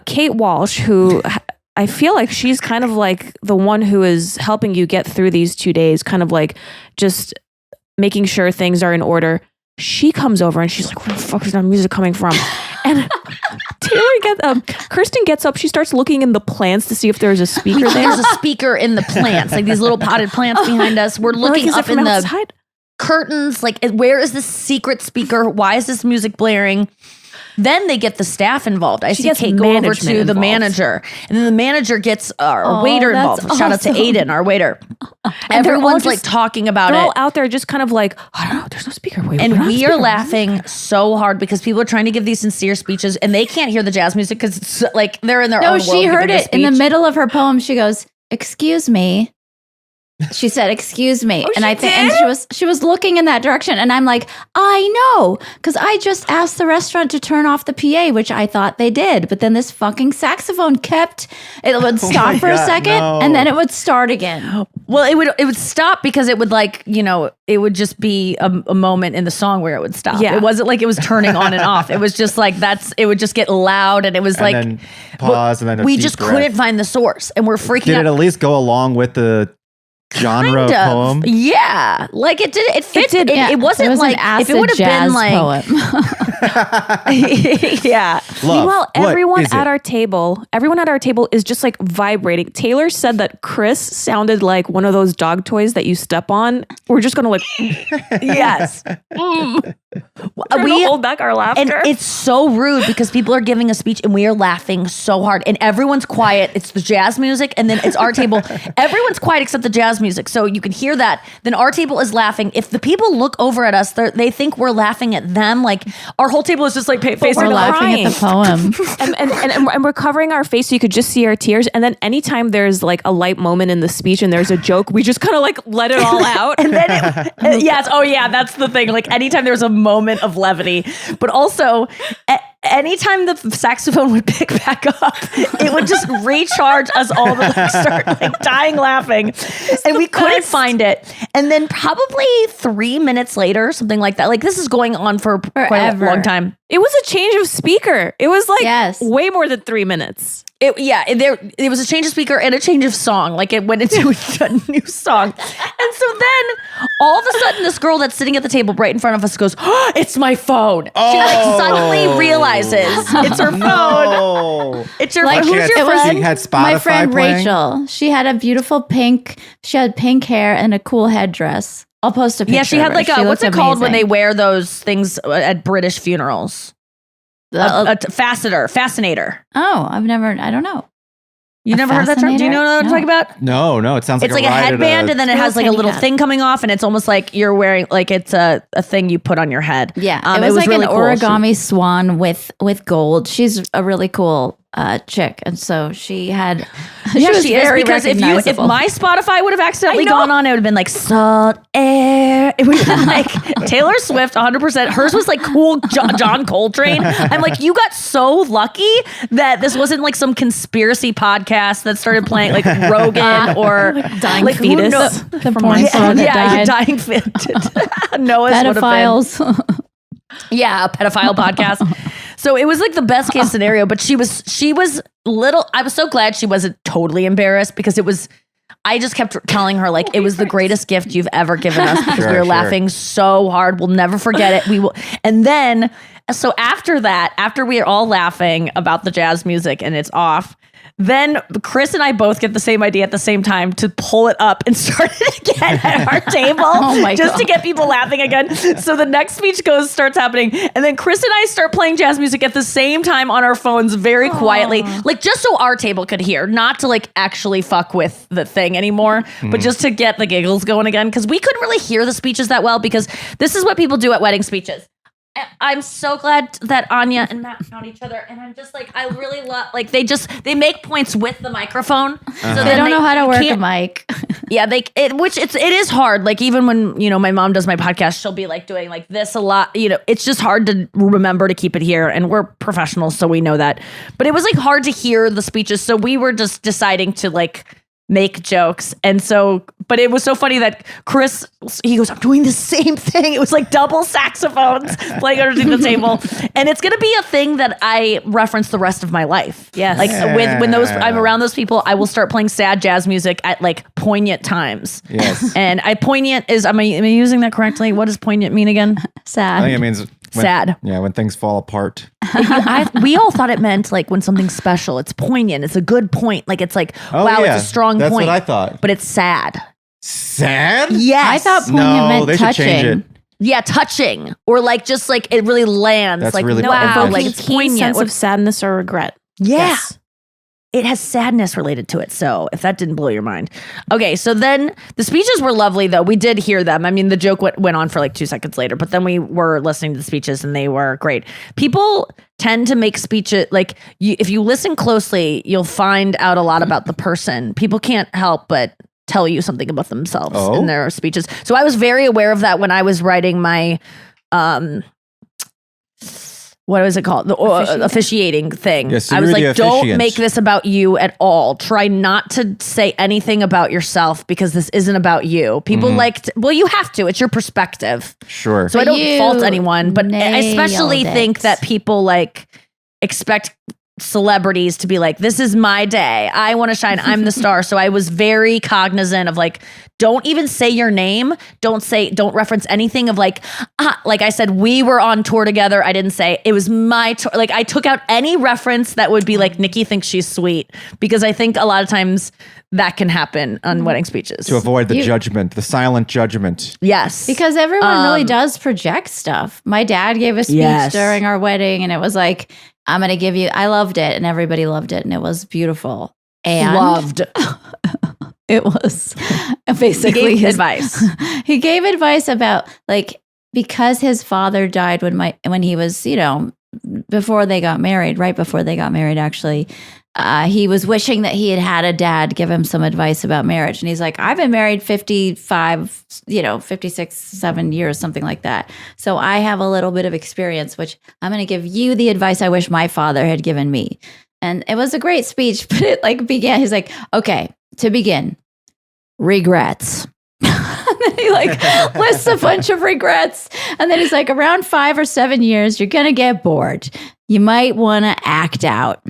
Kate Walsh, who I feel like she's kind of like the one who is helping you get through these 2 days, kind of like just making sure things are in order. She comes over and she's like, where the fuck is that music coming from? And Kirsten gets up. She starts looking in the plants to see if there's a speaker there. There's a speaker in the plants, like these little potted plants behind us. We're looking Is it up in from the outside? curtains, like where is this secret speaker? Why is this music blaring? Then they get the staff involved. I She see gets Kate go over management to the involved. manager, and then the manager gets our waiter that's involved. Shout out to awesome. Aiden, our waiter. And they're all Everyone's like just- talking about They're it. all out there just kind of like, I don't know, there's no speaker. Wait, And we're not we are speaker. laughing so hard because people are trying to give these sincere speeches and they can't hear the jazz music because it's like they're in their No, own world. she heard giving a it in the speech. middle of her poem. She goes, "Excuse me." She said, "Excuse me," and I think, and she was looking in that direction, and I'm like, I know, because I just asked the restaurant to turn off the PA, which I thought they did, but then this fucking saxophone it would stop for a God, second, no. and then it would start again. Well, it would stop because it would it would just be a moment in the song where it would stop. Yeah. It wasn't like it was turning on and off. It was just like it would just get loud and it was like and then pause and then a we deep just breath. couldn't find the source and we're freaking Did out. it at least go along with the genre Kind of. poem? Yeah. Like it did. It fit. It, Yeah, it wasn't was like an if it would have acid been jazz like poem. yeah. Love, Meanwhile, what everyone is at it? everyone at our table is just like vibrating. Taylor said that Chris sounded like one of those dog toys that you step on. We're just gonna like Yes. we hold back our laughter. And it's so rude because people are giving a speech and we are laughing so hard and everyone's quiet. It's the jazz music and then it's our table. Everyone's quiet except the jazz music. So you can hear that. Then our table is laughing. If the people look over at us, they think we're laughing at them. Like our whole table is just like facing We're the laughing at the poem. and we're covering our face so you could just see our tears. And then anytime there's like a light moment in the speech and there's a joke, we just kind of like let it all out. And then yes, oh yeah, that's the thing. Like anytime there's a moment of levity, but also anytime the saxophone would pick back up, it would just recharge us all to like start like dying laughing, and we couldn't find it. And then probably 3 minutes later, something like that. Like this is going on for quite a Forever. long time. It was a change of speaker. It was like Yes. way more than 3 minutes. It was a change of speaker and a change of song. Like it went into a new song. And so then all of a sudden this girl that's sitting at the table right in front of us goes, oh, it's my phone. She like suddenly realizes it's her phone. Oh. It's your Like, phone. Who's your She friend? had Spotify My friend playing? Rachel, she had a beautiful pink hair and a cool headdress. I'll post a picture. Yeah, she had of her. like She what's it looked called when they amazing. wear those things at British funerals? A fascinator. Oh, I don't know. You A never heard that term? Do you know what I'm fascinator? talking about? No, it sounds like It's like a ride at headband and then it has like a tiny little hat. thing coming off and it's almost like you're wearing like it's a thing you put on your head. Yeah, it was like really an cool. origami swan with gold. She's a really cool chick, and so she had. Yeah, was she is very because if recognizable. my Spotify would have accidentally gone on, it would have been like salt air. It would have been like Taylor Swift, 100%. Hers was like cool John Coltrane. I'm like, you got so lucky that this wasn't like some conspiracy podcast that started playing like Rogan or Dying like, who fetus. knows? the from porn my star that yeah, died. dying fetus. Noah's would have been. Pedophiles. Yeah, a pedophile podcast. So it was like the best case scenario, but she was little. I was so glad she wasn't totally embarrassed because I just kept telling her like it was the greatest gift you've ever given us because we were Sure. laughing so hard. We'll never forget it. We will. And then, so after that, after we are all laughing about the jazz music and it's off, then Chris and I both get the same idea at the same time to pull it up and start it again at our table Oh my just to God. get people laughing again. So the next speech starts happening. And then Chris and I start playing jazz music at the same time on our phones very quietly, like just so our table could hear, not to like actually fuck with the thing anymore, but just to get the giggles going again. Cause we couldn't really hear the speeches that well because this is what people do at wedding speeches. I'm so glad that Anya and Matt found each other, and I'm just like, I really love, like they make points with the microphone, so They don't know how to work a can't- mic. Yeah, it is hard. Like even when my mom does my podcast, she'll be like doing like this a lot. It's just hard to remember to keep it here, and we're professionals, so we know that. But it was like hard to hear the speeches, so we were just deciding to like make jokes. And so, but it was so funny that Chris, he goes, I'm doing the same thing. It was like double saxophones playing underneath the table. And it's going to be a thing that I reference the rest of my life. Yes. Like when I'm around those people, I will start playing sad jazz music at like poignant times. Yes. And poignant is, am I using that correctly? What does poignant mean again? Sad. I think it means Sad. Yeah, when things fall apart. We all thought it meant like when something's special, it's poignant. It's a good point. Like it's like, Oh, wow, yeah. it's a strong That's point. what I thought. But it's sad. Sad? Yes. I thought poignant No, meant they should change touching. it. Yeah, touching, or like just like it really lands. That's like really wow, poignant. like a it's keen poignant. sense of sadness or regret. Yeah. Yes. It has sadness related to it. So if that didn't blow your mind. Okay, so then the speeches were lovely, though. We did hear them. I mean, the joke went on for like 2 seconds later, but then we were listening to the speeches and they were great. People tend to make speeches, like if you listen closely, you'll find out a lot about the person. People can't help but tell you something about themselves in their speeches. So I was very aware of that when I was writing my what was it called? The officiating thing. Yeah, so I was you're like, the don't officiant. make this about you at all. Try not to say anything about yourself because this isn't about you. People well, you have to. It's your perspective. Sure. So I don't You fault anyone, but I especially nailed think it. that people like expect celebrities to be like, this is my day. I want to shine. I'm the star. So I was very cognizant of like, don't even say your name. Don't reference anything of like I said, we were on tour together. I didn't say it was my tour. Like I took out any reference that would be like, Nikki thinks she's sweet, because I think a lot of times that can happen on wedding speeches. To avoid the judgment, the silent judgment. Yes. Because everyone really does project stuff. My dad gave a speech Yes. during our wedding and it was like, I'm going to give you, I loved it and everybody loved it and it was beautiful. And loved. it was basically He gave his advice. He gave advice about like, because his father died when he was, before they got married, right before they got married, actually, he was wishing that he had a dad give him some advice about marriage. And he's like, I've been married 56, 7 years, something like that. So I have a little bit of experience, which I'm going to give you the advice I wish my father had given me. And it was a great speech, but it like began, he's like, okay, to begin, regrets. And then he like lists a bunch of regrets. And then he's like, around 5 or 7 years, you're going to get bored. You might want to act out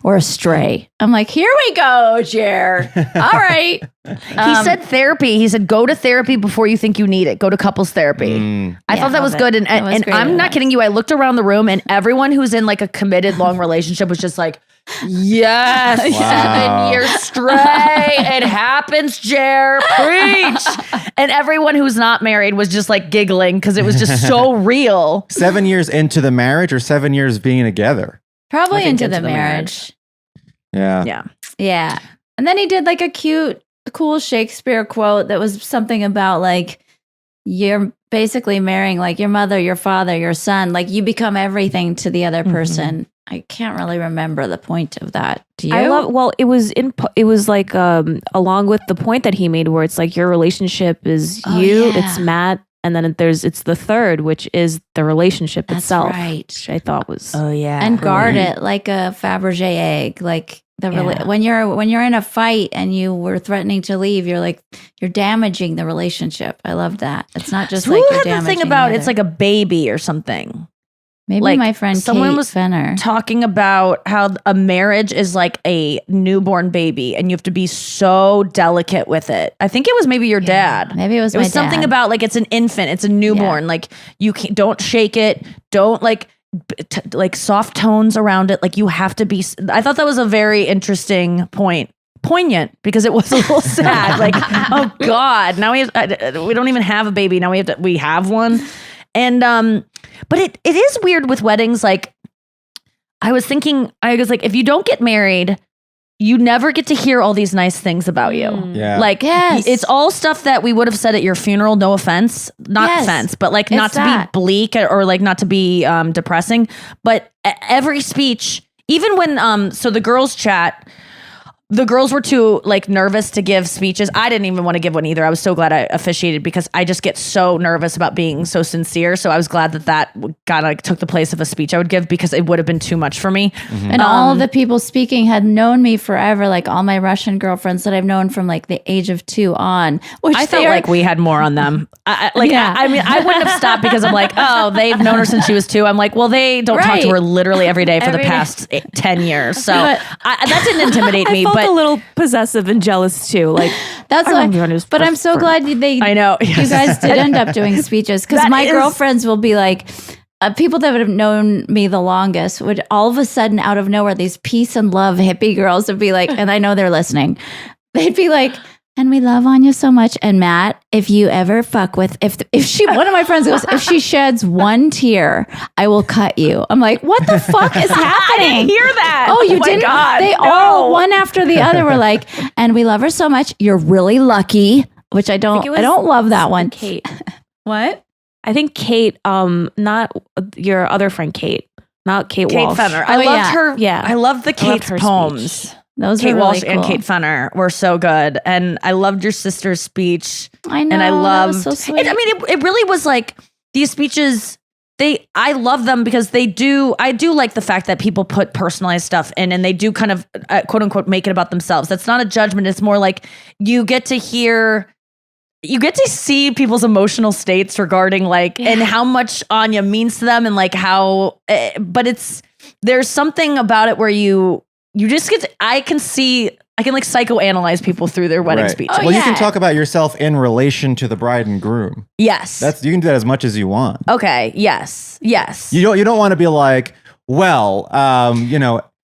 or stray. I'm like, here we go, Jer. All right. He said therapy. He said, go to therapy before you think you need it. Go to couples therapy. I thought that was good. And, That was and great I'm not advice. kidding you. I looked around the room and everyone who's in like a committed long relationship was just like, yes, Wow. 7 years straight. It happens, Jer. Preach. And everyone who's not married was just like giggling because it was just so real. 7 years into the marriage or 7 years being together? Probably I think into the marriage. Yeah. Yeah. Yeah. And then he did like a cool Shakespeare quote that was something about like, you're basically marrying like your mother, your father, your son. Like you become everything to the other person. I can't really remember the point of that. Do you? It was like along with the point that he made where it's like your relationship is you, yeah. it's Matt, and then it's the third, which is the relationship That's itself. right. Which I thought was yeah. And guard it like a Fabergé egg. Like when you're in a fight and you were threatening to leave, you're damaging the relationship. I love that. It's not just Who like you're had the damaging thing about the it's like a baby or something? maybe like, my friend someone Kate was Fenner. Talking about how a marriage is like a newborn baby and you have to be so delicate with it. I think it was maybe your dad. Maybe it was It my was something dad. about like it's an infant, it's a newborn. Like you can't, don't shake it, don't like soft tones around it. Like you have to be. I thought that was a very interesting point. Poignant because it was a little sad. Like, oh God, now we don't even have a baby. Now we have one. And but it is weird with weddings. Like I was like, if you don't get married, you never get to hear all these nice things about you. Yeah. Like Yes. it's all stuff that we would have said at your funeral. No offense, not Yes. offense, but like It's not to that. be bleak or like not to be depressing. But every speech, even when so the girls chat. The girls were too like nervous to give speeches. I didn't even want to give one either. I was so glad I officiated because I just get so nervous about being so sincere. So I was glad that took the place of a speech I would give because it would have been too much for me. And all the people speaking had known me forever, like all my Russian girlfriends that I've known from like the age of 2 on. Which I felt like we had more on them. I mean, I wouldn't have stopped because I'm like, oh, they've known her since she was 2. I'm like, well, they don't talk to her literally every day for Every the day. past 10 years. So But- that didn't intimidate me. I felt But a little possessive and jealous too. Like That's I why. remember when it was But I'm so for- glad I know. you guys did end up doing speeches because That my is- girlfriends will be like, people that would have known me the longest would all of a sudden out of nowhere, these peace and love hippie girls would be like, and I know they're listening. They'd be like, and we love Anya so much. And Matt, if you ever fuck with, if she, one of my friends goes, if she sheds one tear, I will cut you. I'm like, what the fuck is happening? I didn't hear that. Oh, you my didn't? God, They no. all, one after the other, were like, and we love her so much. You're really lucky, which I don't love that one. Kate. What? I think Kate, not your other friend Kate, not Kate Walsh. Fenner. Oh, I loved yeah. her. Yeah. I loved the I loved Kate's her poems. speech. Those Kate were Walsh really and cool. Kate Fenner were so good. And I loved your sister's speech. I know. And I that loved, was so sweet. it really was like these speeches. I love them because I do like the fact that people put personalized stuff in and they do kind of quote unquote make it about themselves. That's not a judgment. It's more like you get to see people's emotional states regarding and how much Anya means to them and like how, but there's something about it where you just I can like psychoanalyze people through their wedding Right. speeches. Well, you can talk about yourself in relation to the bride and groom. Yes. You can do that as much as you want. Okay. Yes. You don't want to be like, well,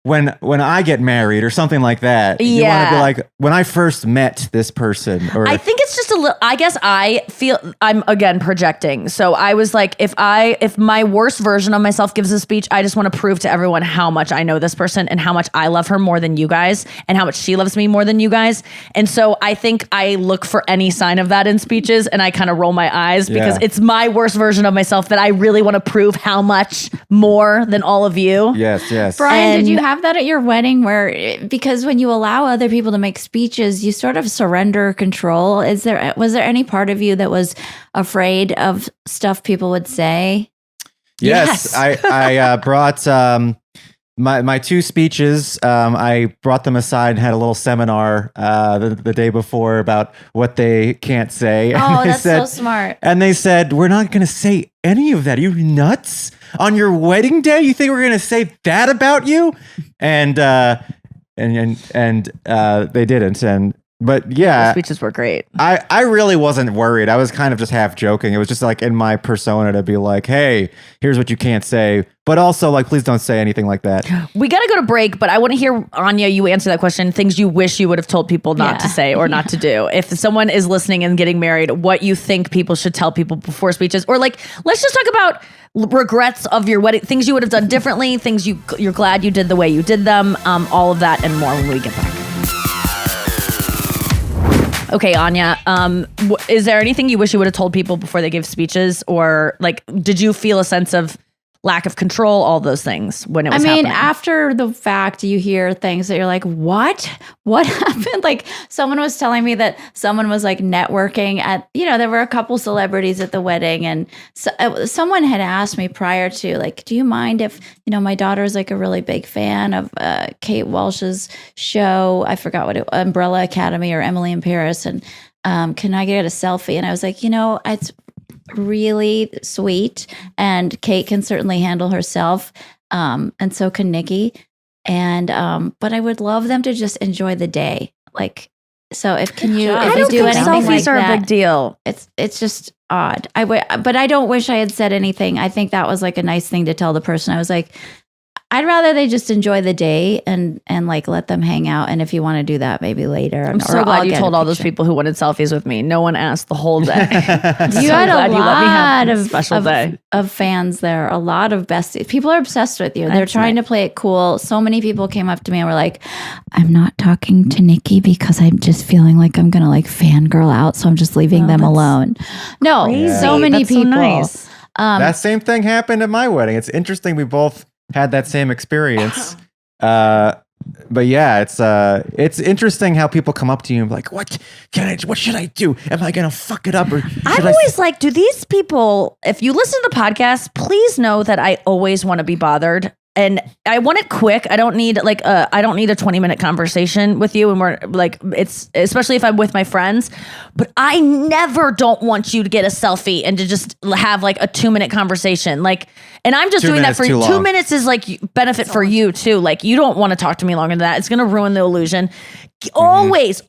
when I get married or something like that. You want to be like, when I first met this person. Or I think it's just a little, I guess I feel I'm again projecting. So I was like, if my worst version of myself gives a speech, I just want to prove to everyone how much I know this person and how much I love her more than you guys and how much she loves me more than you guys. And so I think I look for any sign of that in speeches and I kind of roll my eyes because it's my worst version of myself that I really want to prove how much more than all of you. Yes. Brian, did you have that at your wedding because when you allow other people to make speeches, you sort of surrender control? Was there any part of you that was afraid of stuff people would say? Yes. I brought my two speeches. I brought them aside and had a little seminar the day before about what they can't say. Oh, And that's so smart. And they said, we're not going to say any of that. Are you nuts? On your wedding day, you think we're going to say that about you? And they didn't. But yeah, The speeches were great. I really wasn't worried. I was kind of just half joking. It was just like in my persona to be like, hey, here's what you can't say. But also like, please don't say anything like that. We got to go to break, but I want to hear, Anya, you answer that question. Things you wish you would have told people not to say or not to do. If someone is listening and getting married, what you think people should tell people before speeches, or like, let's just talk about regrets of your wedding, things you would have done differently, things you're glad you did the way you did them, all of that and more when we get back. Okay, Anya, is there anything you wish you would have told people before they give speeches, or like, did you feel a sense of lack of control, all those things when it was happening? After the fact, you hear things that you're like, what happened? Like someone was telling me that someone was like networking at, there were a couple celebrities at the wedding. And someone had asked me prior to like, do you mind if, my daughter's like a really big fan of Kate Walsh's show. I forgot what Umbrella Academy or Emily in Paris. And can I get a selfie? And I was like, it's really sweet, and Kate can certainly handle herself, and so can Nikki, and but I would love them to just enjoy the day. Like, so if you do anything selfies like are that, a big deal. it's just odd. But I don't wish I had said anything. I think that was like a nice thing to tell the person. I was like, I'd rather they just enjoy the day and like let them hang out. And if you want to do that, maybe later. I'm so glad you told all those people who wanted selfies with me. No one asked the whole day. You had a lot of special day of fans there. A lot of besties. People are obsessed with you. They're trying to play it cool. So many people came up to me and were like, "I'm not talking to Nikki because I'm just feeling like I'm gonna like fangirl out, so I'm just leaving them alone." No, so many That's people. So nice. That same thing happened at my wedding. It's interesting. We both had that same experience. But yeah, it's interesting how people come up to you and be like, what should I do? Am I going to fuck it up? Or I'm always like, do these people, if you listen to the podcast, please know that I always want to be bothered. And I want it quick. I don't need a 20-minute conversation with you. And we're like, it's especially if I'm with my friends, but I never don't want you to get a selfie and to just have like a 2-minute conversation. Like, And I'm just 2 doing that minutes for too you. long. 2 minutes is like benefit for you too. Like you don't want to talk to me longer than that. It's going to ruin the illusion. Always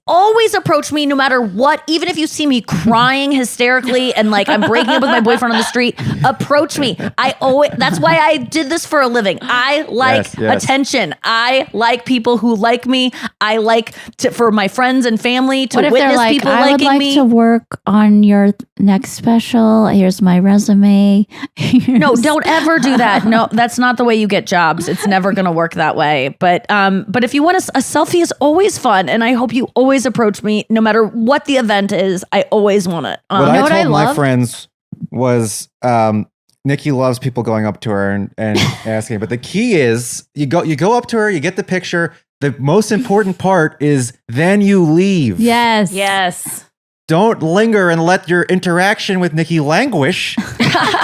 approach me no matter what. Even if you see me crying hysterically and like I'm breaking up with my boyfriend on the street, approach me. That's why I did this for a living. I like Yes. attention. I like people who like me. I like for my friends and family to What if they're witness like, people I would liking like me. to work on your next special. Here's my resume. No, don't ever do that. No, that's not the way you get jobs. It's never going to work that way. But if you want a selfie is always fun, and I hope you always approach me no matter what the event is. I always want it. What know I what I told my love? friends was Nikki loves people going up to her and asking. But the key is you go up to her, you get the picture. The most important part is then you leave. Yes. Yes. Don't linger and let your interaction with Nikki languish.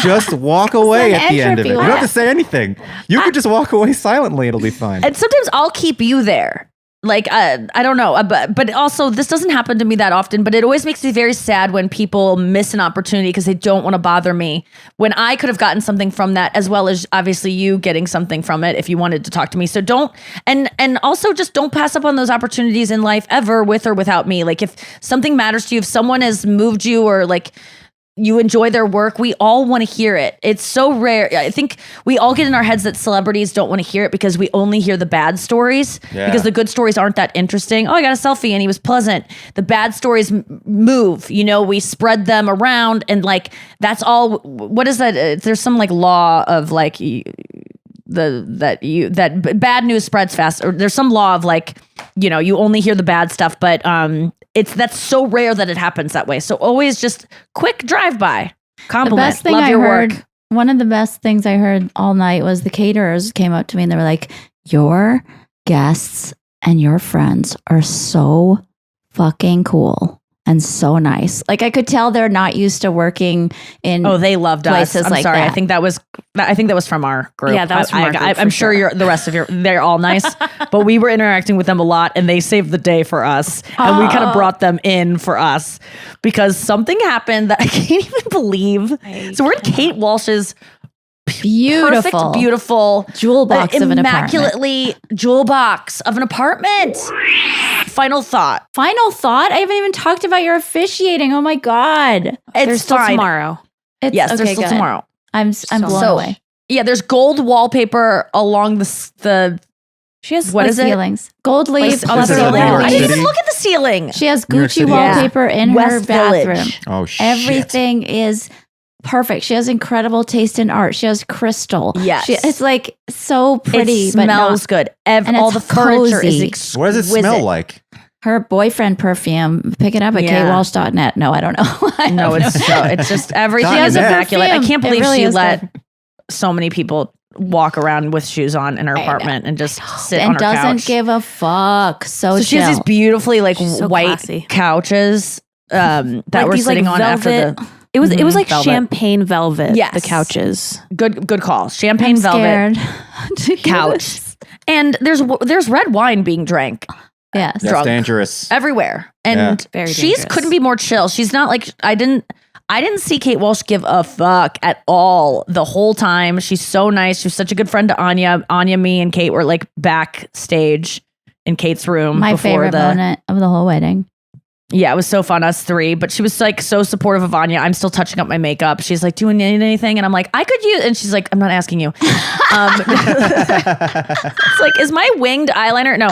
Just walk away an at the end of it. entropy You don't have to walk. say anything. You could just walk away silently. It'll be fine. And sometimes I'll keep you there. Like, I don't know, but also this doesn't happen to me that often, but it always makes me very sad when people miss an opportunity because they don't want to bother me when I could have gotten something from that, as well as obviously you getting something from it if you wanted to talk to me. So don't, and also just don't pass up on those opportunities in life ever with or without me. Like if something matters to you, if someone has moved you or like you enjoy their work, we all want to hear it. It's so rare. I think we all get in our heads that celebrities don't want to hear it because we only hear the bad stories because the good stories aren't that interesting. Oh, I got a selfie and he was pleasant. The bad stories move, we spread them around and like, that's all. What is that? There's some like law of like that bad news spreads fast, or there's some law of like, you only hear the bad stuff, but, that's so rare that it happens that way. So always just quick drive by. Compliment. The best thing Love I your heard, work. one of the best things I heard all night was the caterers came up to me and they were like, your guests and your friends are so fucking cool and so nice. Like I could tell they're not used to working in. Oh, they loved us. places I'm like sorry. that. I think that was from our group. Yeah, that was from our group, I'm for sure sure. the rest of they're all nice, but we were interacting with them a lot and they saved the day for us. And we kind of brought them in for us because something happened that I can't even believe. So we're in Kate Walsh's beautiful, perfect, beautiful jewel box of an apartment. immaculately jewel box of an apartment. Final thought. Final thought. I haven't even talked about your officiating. Oh my god. It's There's still fine. tomorrow. It's, Yes, there's okay, still good. tomorrow. I'm blown So- away. Yeah, there's gold wallpaper along the She has What The is it? ceilings. Gold leaf. on the Is it ceiling. New York I didn't City? even look at the ceiling. She has New York Gucci City. wallpaper in her West Village. bathroom. Oh shit. Everything is perfect. She has incredible taste in art. She has crystal. Yes. It's like so pretty, It but smells not, good. and All the it's furniture is cozy. exquisite. What does it smell like? her boyfriend perfume. Pick it up at Yeah. kwalsh.net. No, I don't know. No, it's just everything She is has a immaculate. I perfume. can't It believe really she is let good. so many people walk around with shoes on in her I apartment and just sit on and her doesn't couch. give a fuck. So So she has chill. these beautifully like She's so white classy. couches that Like we're these, sitting like, on after velvet- the It was like velvet. champagne velvet. Yes. The couches. good call. Champagne I'm velvet scared to hear couch. this. And there's red wine being drank Yes. That's drunk. dangerous. everywhere. And Very she's dangerous. couldn't be more chill. She's not like I didn't see Kate Walsh give a fuck at all the whole time. She's so nice. She was such a good friend to Anya. Anya, me, and Kate were like backstage in Kate's room. My before favorite the moment of the whole wedding. Yeah, it was so fun, us three. But she was like so supportive of Anya. I'm still touching up my makeup. She's like, "Do you need anything?" And I'm like, "I could use." And she's like, "I'm not asking you." It's like, is my winged eyeliner? No,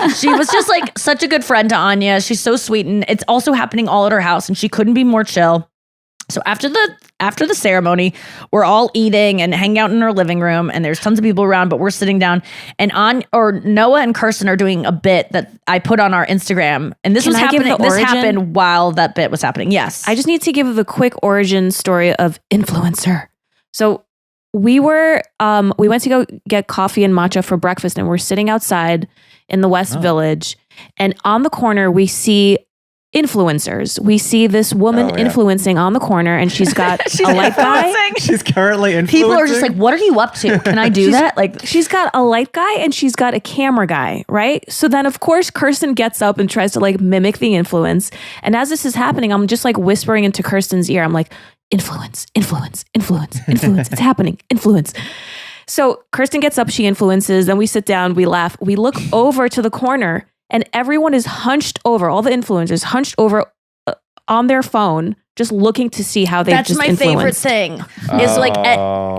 she was just like such a good friend to Anya. She's so sweet, and it's also happening all at her house, and she couldn't be more chill. So after the ceremony, we're all eating and hanging out in our living room, and there's tons of people around, but we're sitting down. And Noah and Kirsten are doing a bit that I put on our Instagram, and this Can was I give happening. the This origin? happened while that bit was happening. Yes, I just need to give the quick origin story of influencer. So we went to go get coffee and matcha for breakfast, and we're sitting outside in the West Village, and on the corner we see influencers. We see this woman Oh, yeah. influencing on the corner, and she's got a light guy. She's currently influencing. people are just like, "What are you up to? Can I do that?" Like, She's got a light guy and she's got a camera guy, right? So then, of course, Kirsten gets up and tries to like mimic the influence. And as this is happening, I'm just like whispering into Kirsten's ear. I'm like, influence. It's happening. Influence. So Kirsten gets up, she influences, then we sit down, we laugh, we look over to the corner, and everyone is hunched over, all the influencers hunched over on their phone, just looking to see how they've That's just my influenced. favorite thing. Is like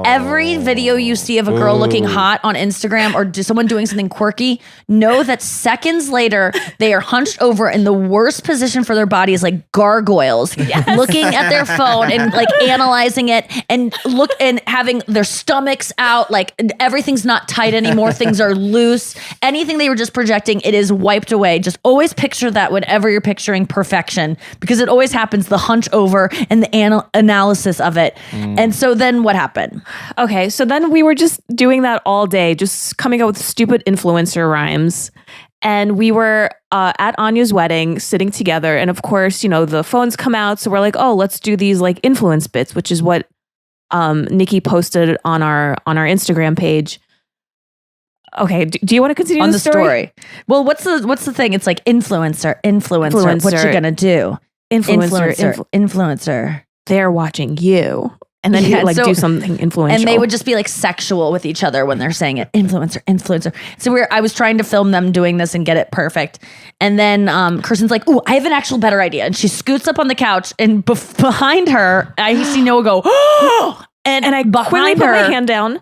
every video you see of a girl looking hot on Instagram or someone doing something quirky, know that seconds later they are hunched over in the worst position for their bodies, like gargoyles, looking at their phone and like analyzing it and having their stomachs out, like everything's not tight anymore, things are loose. Anything they were just projecting, it is wiped away. Just always picture that whenever you're picturing perfection, because it always happens. The hunch over and the analysis of it. And so then what happened? Okay, so then we were just doing that all day, just coming up with stupid influencer rhymes. And we were at Anya's wedding, sitting together. And of course, the phones come out. So we're like, oh, let's do these like influence bits, which is what Nikki posted on our Instagram page. Okay, do you want to continue On the story? Well, what's the thing? It's like influencer. What you gonna do? Influencer. They're watching you. And then you do something influential. And they would just be like sexual with each other when they're saying it. Influencer. So I was trying to film them doing this and get it perfect. And then Kirsten's like, ooh, I have an actual better idea. And she scoots up on the couch and behind her, I see Noah go, oh! And I quickly put my hand down.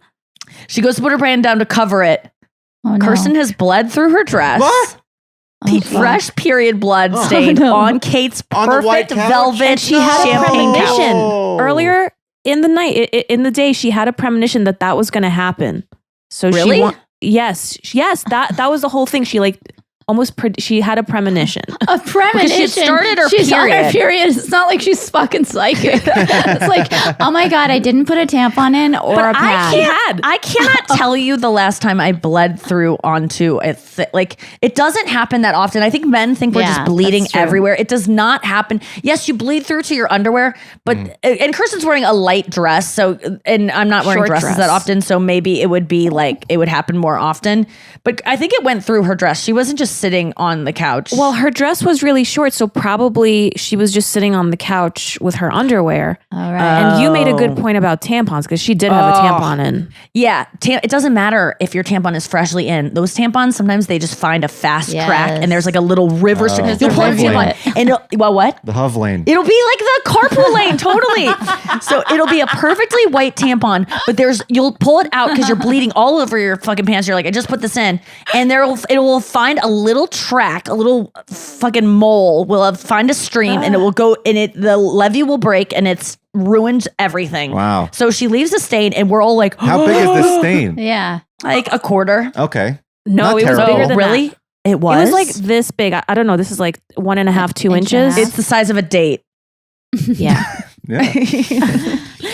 She goes to put her hand down to cover it. Oh, no. Kirsten has bled through her dress. What? Fresh period blood stain on Kate's On the white perfect couch? velvet And she had a champagne couch. premonition couch. earlier in the night, in the day. She had a premonition that was going to happen. So Really? Yes. That was the whole thing. She she had a premonition. A premonition. Because she started her she's on her period. period. It's not like she's fucking psychic. It's like, oh my God, I didn't put a tampon in or a pad. I cannot tell you the last time I bled through onto like it doesn't happen that often. I think men think we're Yeah, just bleeding that's true. everywhere. It does not happen. Yes, you bleed through to your underwear, but and Kirsten's wearing a light dress, so and I'm not wearing Short dresses dress. that often, so maybe it would be like it would happen more often. But I think it went through her dress. She wasn't just sitting on the couch. Well, her dress was really short, so probably she was just sitting on the couch with her underwear. All right. And you made a good point about tampons, because she did have a tampon in. Yeah, it doesn't matter if your tampon is freshly in. Those tampons, sometimes they just find a fast Yes. crack, and there's like a little river. Oh. You'll pull a Rivulet. tampon, and what? The Hove lane. It'll be like the carpool lane, totally. So it'll be a perfectly white tampon, but you'll pull it out because you're bleeding all over your fucking pants. You're like, I just put this in, and it will find a little track, a little fucking mole will find a stream, and it will go, and the levee will break, and it's ruined everything. Wow. So she leaves a stain, and we're all like, How big is this stain? Yeah. like a quarter. Okay. No, Not it was terrible. bigger than Really? that. It was? It was like this big. I don't know. This is like 1.5, 2 Inch and a inches. half. It's the size of a date. Yeah. Yeah.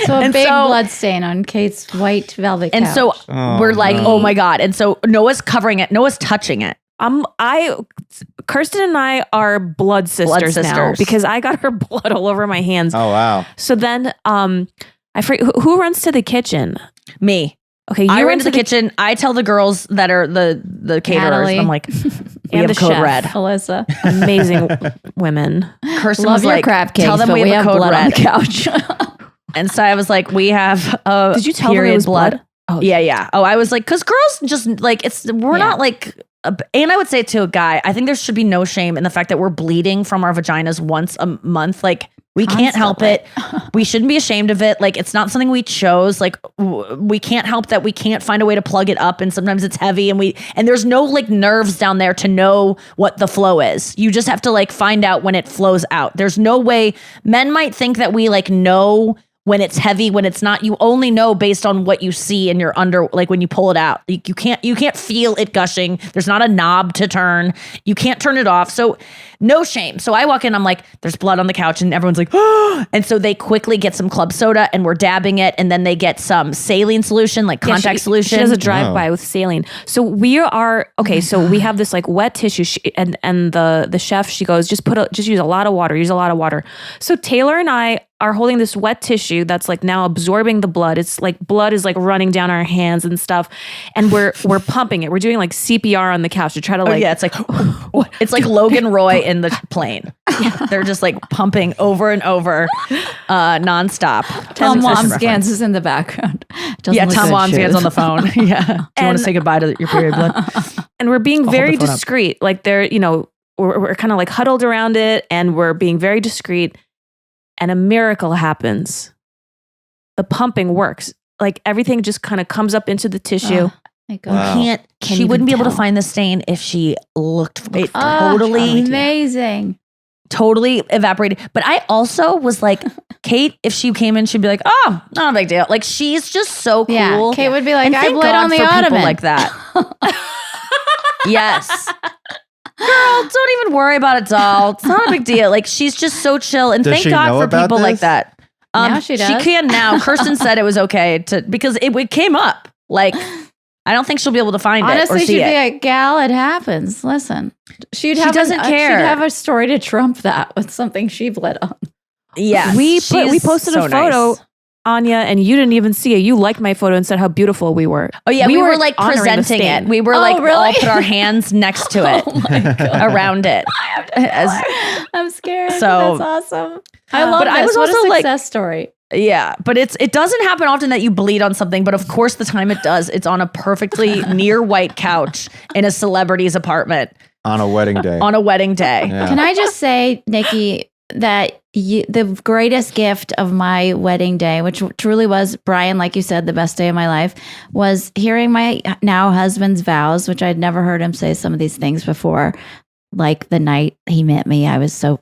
So a And big so- blood stain on Kate's white velvet And couch. so Oh, we're like, no. oh my God. And so Noah's covering it. Noah's touching it. Kirsten and I are blood sisters now, sisters. because I got her blood all over my hands. Oh, wow. So then, I forget who runs to the kitchen. Me. Okay, you I run ran to the kitchen. I tell the girls that are the caterers. Natalie. And I'm like, we And have the code chef. red. Alyssa. Amazing women. Kirsten Love was your like, crab cakes, tell them but we have a code blood on red. the couch. And so I was like, we have a Did you tell them it period was blood? Oh yeah. Oh, I was like, because girls just like we're not like. And I would say to a guy, I think there should be no shame in the fact that we're bleeding from our vaginas once a month. Like we can't help it. We shouldn't be ashamed of it. Like it's not something we chose. Like we can't help that we can't find a way to plug it up, and sometimes it's heavy, and there's no like nerves down there to know what the flow is. You just have to like find out when it flows out. There's no way. Men might think that we like know when it's heavy, when it's not. You only know based on what you see in your like when you pull it out. You can't feel it gushing. There's not a knob to turn. You can't turn it off. So no shame. So I walk in, I'm like, there's blood on the couch, and everyone's like, oh. And so they quickly get some club soda, and we're dabbing it, and then they get some saline solution, like contact solution. She does a drive-by with saline. So we are okay. So we have this like wet tissue, and the chef, she goes, just use a lot of water. Use a lot of water. So Taylor and I are holding this wet tissue that's like now absorbing the blood. It's like blood is like running down our hands and stuff, and we're pumping it. We're doing like CPR on the couch to try to like. Oh, yeah, it's like it's like Logan Roy in the plane. They're just like pumping over and over, nonstop. Tom Transition Wamsgans is in the background. Yeah, Tom Wamsgans on the phone. Yeah. Do you want to say goodbye to your period blood? And we're being I'll very hold the phone up. discreet. Like they're, we're kind of like huddled around it and we're being very discreet. And a miracle happens. The pumping works. Like everything just kind of comes up into the tissue. My God. Wow. She wouldn't be able to find the stain if she looked it Oh, totally amazing. evaporated. But I also was like, Kate, if she came in, she'd be like, oh, not a big deal. Like she's just so cool. Yeah, Kate would be like, And I thank bled God on the for people ottoman. like that. Yes. Girl, don't even worry about it, doll. It's not a big deal. Like she's just so chill. And Does thank she know God for about people like this? that. Now she does. She can now. Kirsten said it was okay because it came up. Like, I don't think she'll be able to find Honestly, it or see she'd it. be like, gal, it happens. Listen. She doesn't care. She'd have a story to trump that with something she bled on. Yeah, We posted a photo, Anya, and you didn't even see it. You liked my photo and said how beautiful we were. Oh yeah, we were like honoring the presenting stain. it. We were Oh, like really? all put our hands next to it, Oh my God. around it. I'm scared. So- That's awesome. I love But I this. was What a also, like- success story. Yeah, but it doesn't happen often that you bleed on something. But of course, the time it does, it's on a perfectly near white couch in a celebrity's apartment On a wedding day. on a wedding day. Yeah. Can I just say, Nikki, that the greatest gift of my wedding day, which truly was, Brian, like you said, the best day of my life, was hearing my now husband's vows, which I'd never heard him say some of these things before. Like the night he met me,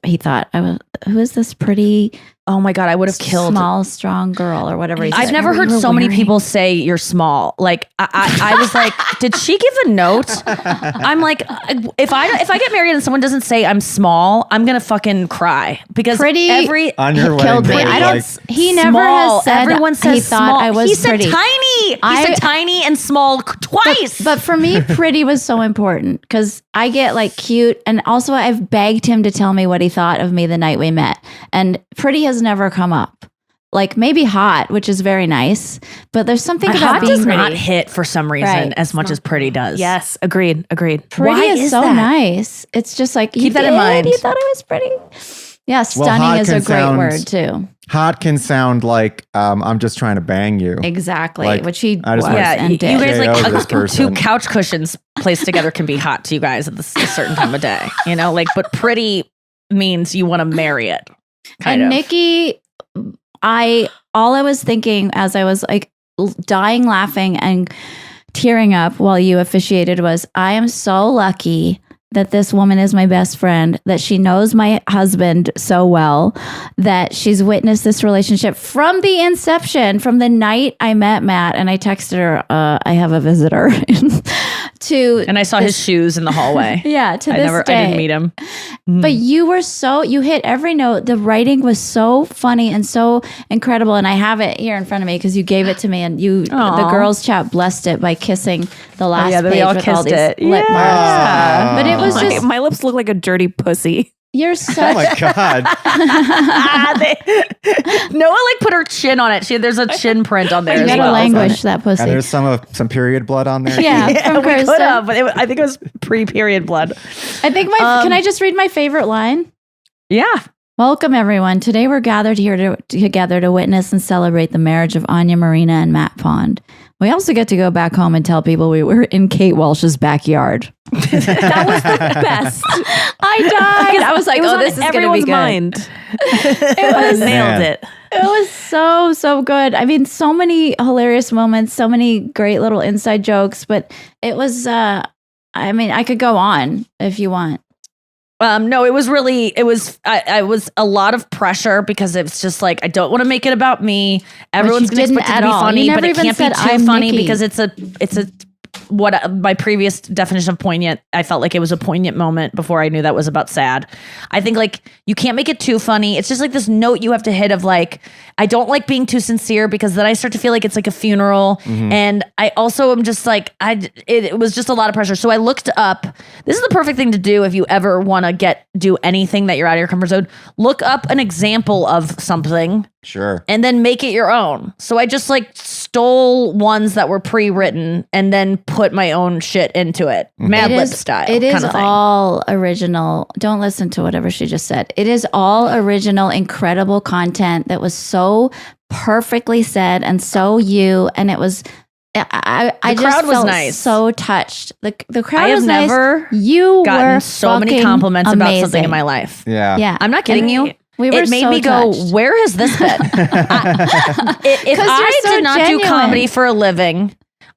he thought, who is this pretty, Oh my God, I would have killed. small, strong girl or whatever he said. I've never heard so many people say you're small. Like I was like, did she give a note? I'm like, if I get married and someone doesn't say I'm small, I'm gonna fucking cry because Pretty on your killed wedding me. day. I don't. like, He never small. has said Everyone says he thought small. I was he said pretty. tiny. He said tiny and small twice. But for me, pretty was so important because I get like cute, and also I've begged him to tell me what he thought of me the night we met, and pretty has never come up. Like maybe hot, which is very nice, but there's something about hot being does not pretty. hit for some reason Right. as much as pretty does. Yes, agreed. Pretty Why is is so that? nice. It's just like Keep that in mind. You thought I was pretty. Yeah, stunning hot is a can great sound- word too. hot can sound like I'm just trying to bang you. Exactly, Like, which he I was just want- Yeah, and you did. guys JO to this like two person. couch cushions placed together can be hot to you guys at a certain time of day. You know, like, but pretty means you want to marry it. Kind And of. Nikki, all I was thinking as I was like dying laughing and tearing up while you officiated was, I am so lucky that this woman is my best friend, that she knows my husband so well, that she's witnessed this relationship from the inception, from the night I met Matt and I texted her, I have a visitor to, And I saw his shoes in the hallway. yeah, to I this day. didn't meet him. But you hit every note. The writing was so funny and so incredible. And I have it here in front of me because you gave it to me, and the girls chat blessed it by kissing the last yeah, they page all with all kissed these it. lip Yeah. marks. But it was just, My lips look like a dirty pussy. you're Oh such, my God. Noah like put her chin on it. There's a chin print on there you as gotta well. languish that And pussy. there's some period blood on there. Yeah, Yeah, from we could Kirsten. have, but I think it was pre-period blood. I think can I just read my favorite line? Yeah. Welcome, everyone. Today we're gathered here together to witness and celebrate the marriage of Anya Marina and Matt Pond. We also get to go back home and tell people we were in Kate Walsh's backyard. That was the best. I died. I was like, It was oh, on this is going to be everyone's good. mind. It was Nailed Man. it. It was so good. I mean, so many hilarious moments, so many great little inside jokes, but it was, I mean, I could go on if you want. No, it was I was a lot of pressure because it's just like, I don't want to make it about me. Everyone's you going to didn't expect it at to be all. funny, You but never it even can't be said, too "I'm funny Nikki." because it's a what my previous definition of poignant, I felt like it was a poignant moment before I knew that was about sad. I think like you can't make it too funny. It's just like this note you have to hit of like, I don't like being too sincere because then I start to feel like it's like a funeral. And I also am just like, it was just a lot of pressure. So I looked up, this is the perfect thing to do if you ever want to do anything that you're out of your comfort zone. Look up an example of something Sure. and then make it your own. So I just like stole ones that were pre-written and then put my own shit into it. Mad Lib style. It is kind of thing. all original. Don't listen to whatever she just said. It is all original, incredible content that was so perfectly said and so you. And it was, I The just crowd was felt nice. so touched. The crowd I have was nice. never You gotten were so many fucking compliments about something in amazing. my life. Yeah. Yeah. I'm not kidding And you. We were It made so me go, touched. where has this been? If you're I so did not genuine. do comedy for a living,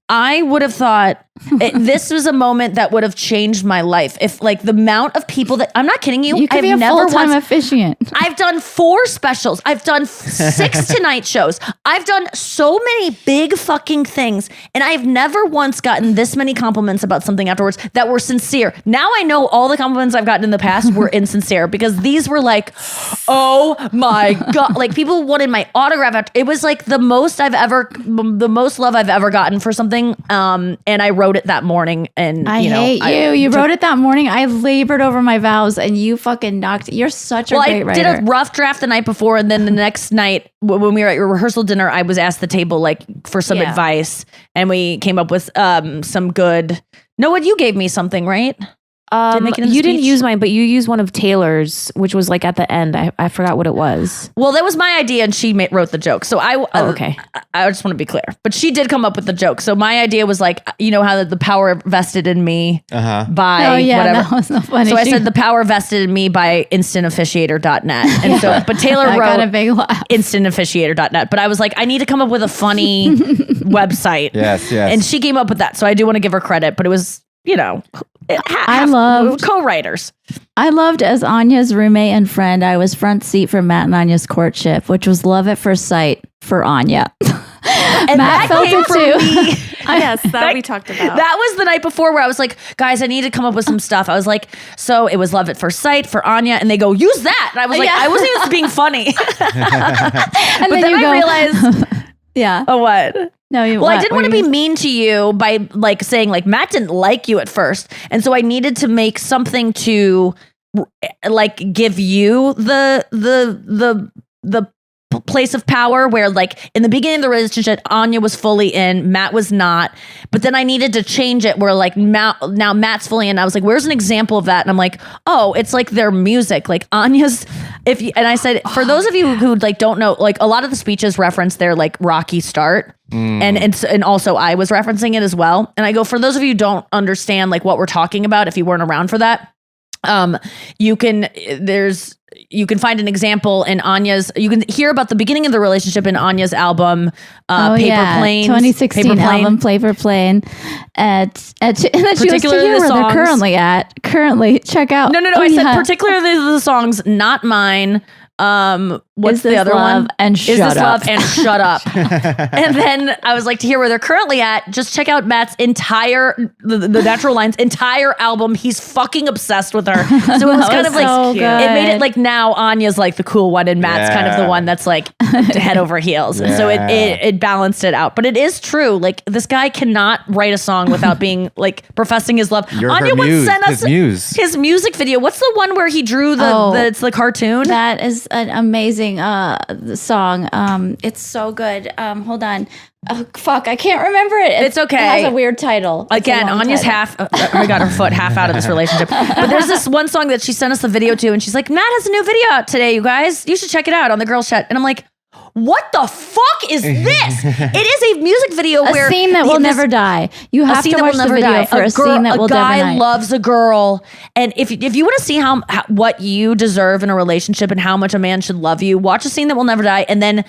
I would have thought this was a moment that would have changed my life. If like the amount of people that I'm not kidding you, You could I've be a never full-time once. officiant. I've done 4 specials. I've done 6 Tonight shows. I've done so many big fucking things. And I've never once gotten this many compliments about something afterwards that were sincere. Now I know all the compliments I've gotten in the past were insincere because these were like, oh my God. Like people wanted my autograph. It was like the most love I've ever gotten for something. And I wrote it that morning. And I hate you. You wrote it that morning. I labored over my vows and you fucking knocked it. You're such a great I writer. did a rough draft the night before, and then the next night when we were at your rehearsal dinner, I was asked the table like for some Yeah. advice, and we came up with some good. Noah, you gave me something, right? make it in the You didn't speech? use mine, but you used one of Taylor's, which was like at the end. I forgot what it was. Well, that was my idea, and she wrote the joke. So okay. I just want to be clear, but she did come up with the joke. So my idea was like, you know how the power vested in me by Oh yeah, whatever. that was so funny. So I said the power vested in me by instantofficiator.net. And so, but Taylor I got a wrote big laugh. instantofficiator.net. But I was like, I need to come up with a funny website. Yes. And she came up with that. So I do want to give her credit, but it was, you know, I loved- co-writers. I loved as Anya's roommate and friend. I was front seat for Matt and Anya's courtship, which was love at first sight for Anya. And Matt that felt came it from too. me. Yes, that we talked about. That was the night before where I was like, guys, I need to come up with some stuff. I was like, so it was love at first sight for Anya. And they go, use that. And I was like, Yeah. I wasn't even being funny. And But then I realized, yeah. oh, what? No, you. Well, I didn't want to be mean to you by like saying like Matt didn't like you at first. And so I needed to make something to like give you the place of power where like in the beginning of the relationship, Anya was fully in, Matt was not. But then I needed to change it where like now Matt's fully in. I was like, where's an example of that? And I'm like, oh, it's like their music, like Anya's. And I said, for those of you who like don't know, like a lot of the speeches reference their like rocky start. And also I was referencing it as well. And I go, for those of you who don't understand like what we're talking about, if you weren't around for that, you can find an example in Anya's. You can hear about the beginning of the relationship in Anya's album, Paper Planes, 2016 Paper Plane. album Paper Plane. And then she was to Particularly hear the where they're songs. currently at. Currently, check out. No. Oh, I said yeah. particularly the songs, not mine. What's Is the This other Love one? and Is Shut This Up. Love and Shut Up. And then I was like, to hear where they're currently at, just check out Matt's entire, the Natural Lines entire album. He's fucking obsessed with her. So it was kind of like, so it made it good. like now Anya's like the cool one and Matt's kind of the Yeah. one that's like head over heels. And so Yeah. it balanced it out. But it is true. Like this guy cannot write a song without being like professing his love. You're Anya her once muse, sent us his muse. his music video. What's the one where he drew it's the cartoon? That is an amazing song. It's so good. Hold on. Oh, fuck, I can't remember it. It's okay. It has a weird title. It's a Again, long Anya's title. we got her foot half out of this relationship. But there's this one song that she sent us the video to, and she's like, Matt has a new video out today, you guys. You should check it out on the girls chat. And I'm like, what the fuck is this? It is a music video A where scene that will never die. You have to watch the video for a scene that will never die. A guy die. loves a girl, and if you want to see how what you deserve in a relationship and how much a man should love you, watch a scene that will never die, and then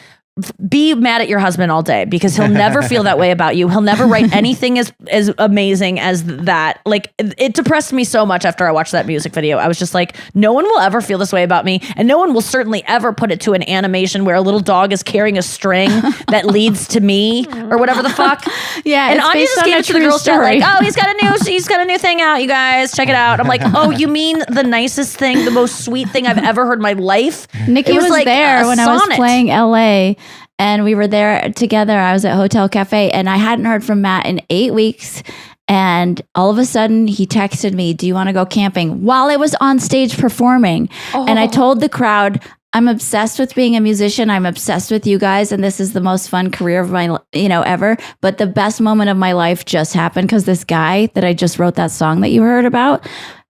be mad at your husband all day because he'll never feel that way about you. He'll never write anything as amazing as that. Like it depressed me so much after I watched that music video. I was just like, no one will ever feel this way about me, and no one will certainly ever put it to an animation where a little dog is carrying a string that leads to me or whatever the fuck. Yeah, And it's Anya based just on gave a it to the true girls chat story. like, oh, he's got a new thing out, you guys check it out. I'm like, oh, you mean the nicest thing, the most sweet thing I've ever heard in my life? Nikki It was like there a when I was sonnet. playing LA, and we were there together. I was at Hotel Cafe, and I hadn't heard from Matt in 8 weeks. And all of a sudden, he texted me, "Do you want to go camping?" while I was on stage performing. And I told the crowd, I'm obsessed with being a musician. I'm obsessed with you guys. And this is the most fun career of my, ever. But the best moment of my life just happened because this guy that I just wrote that song that you heard about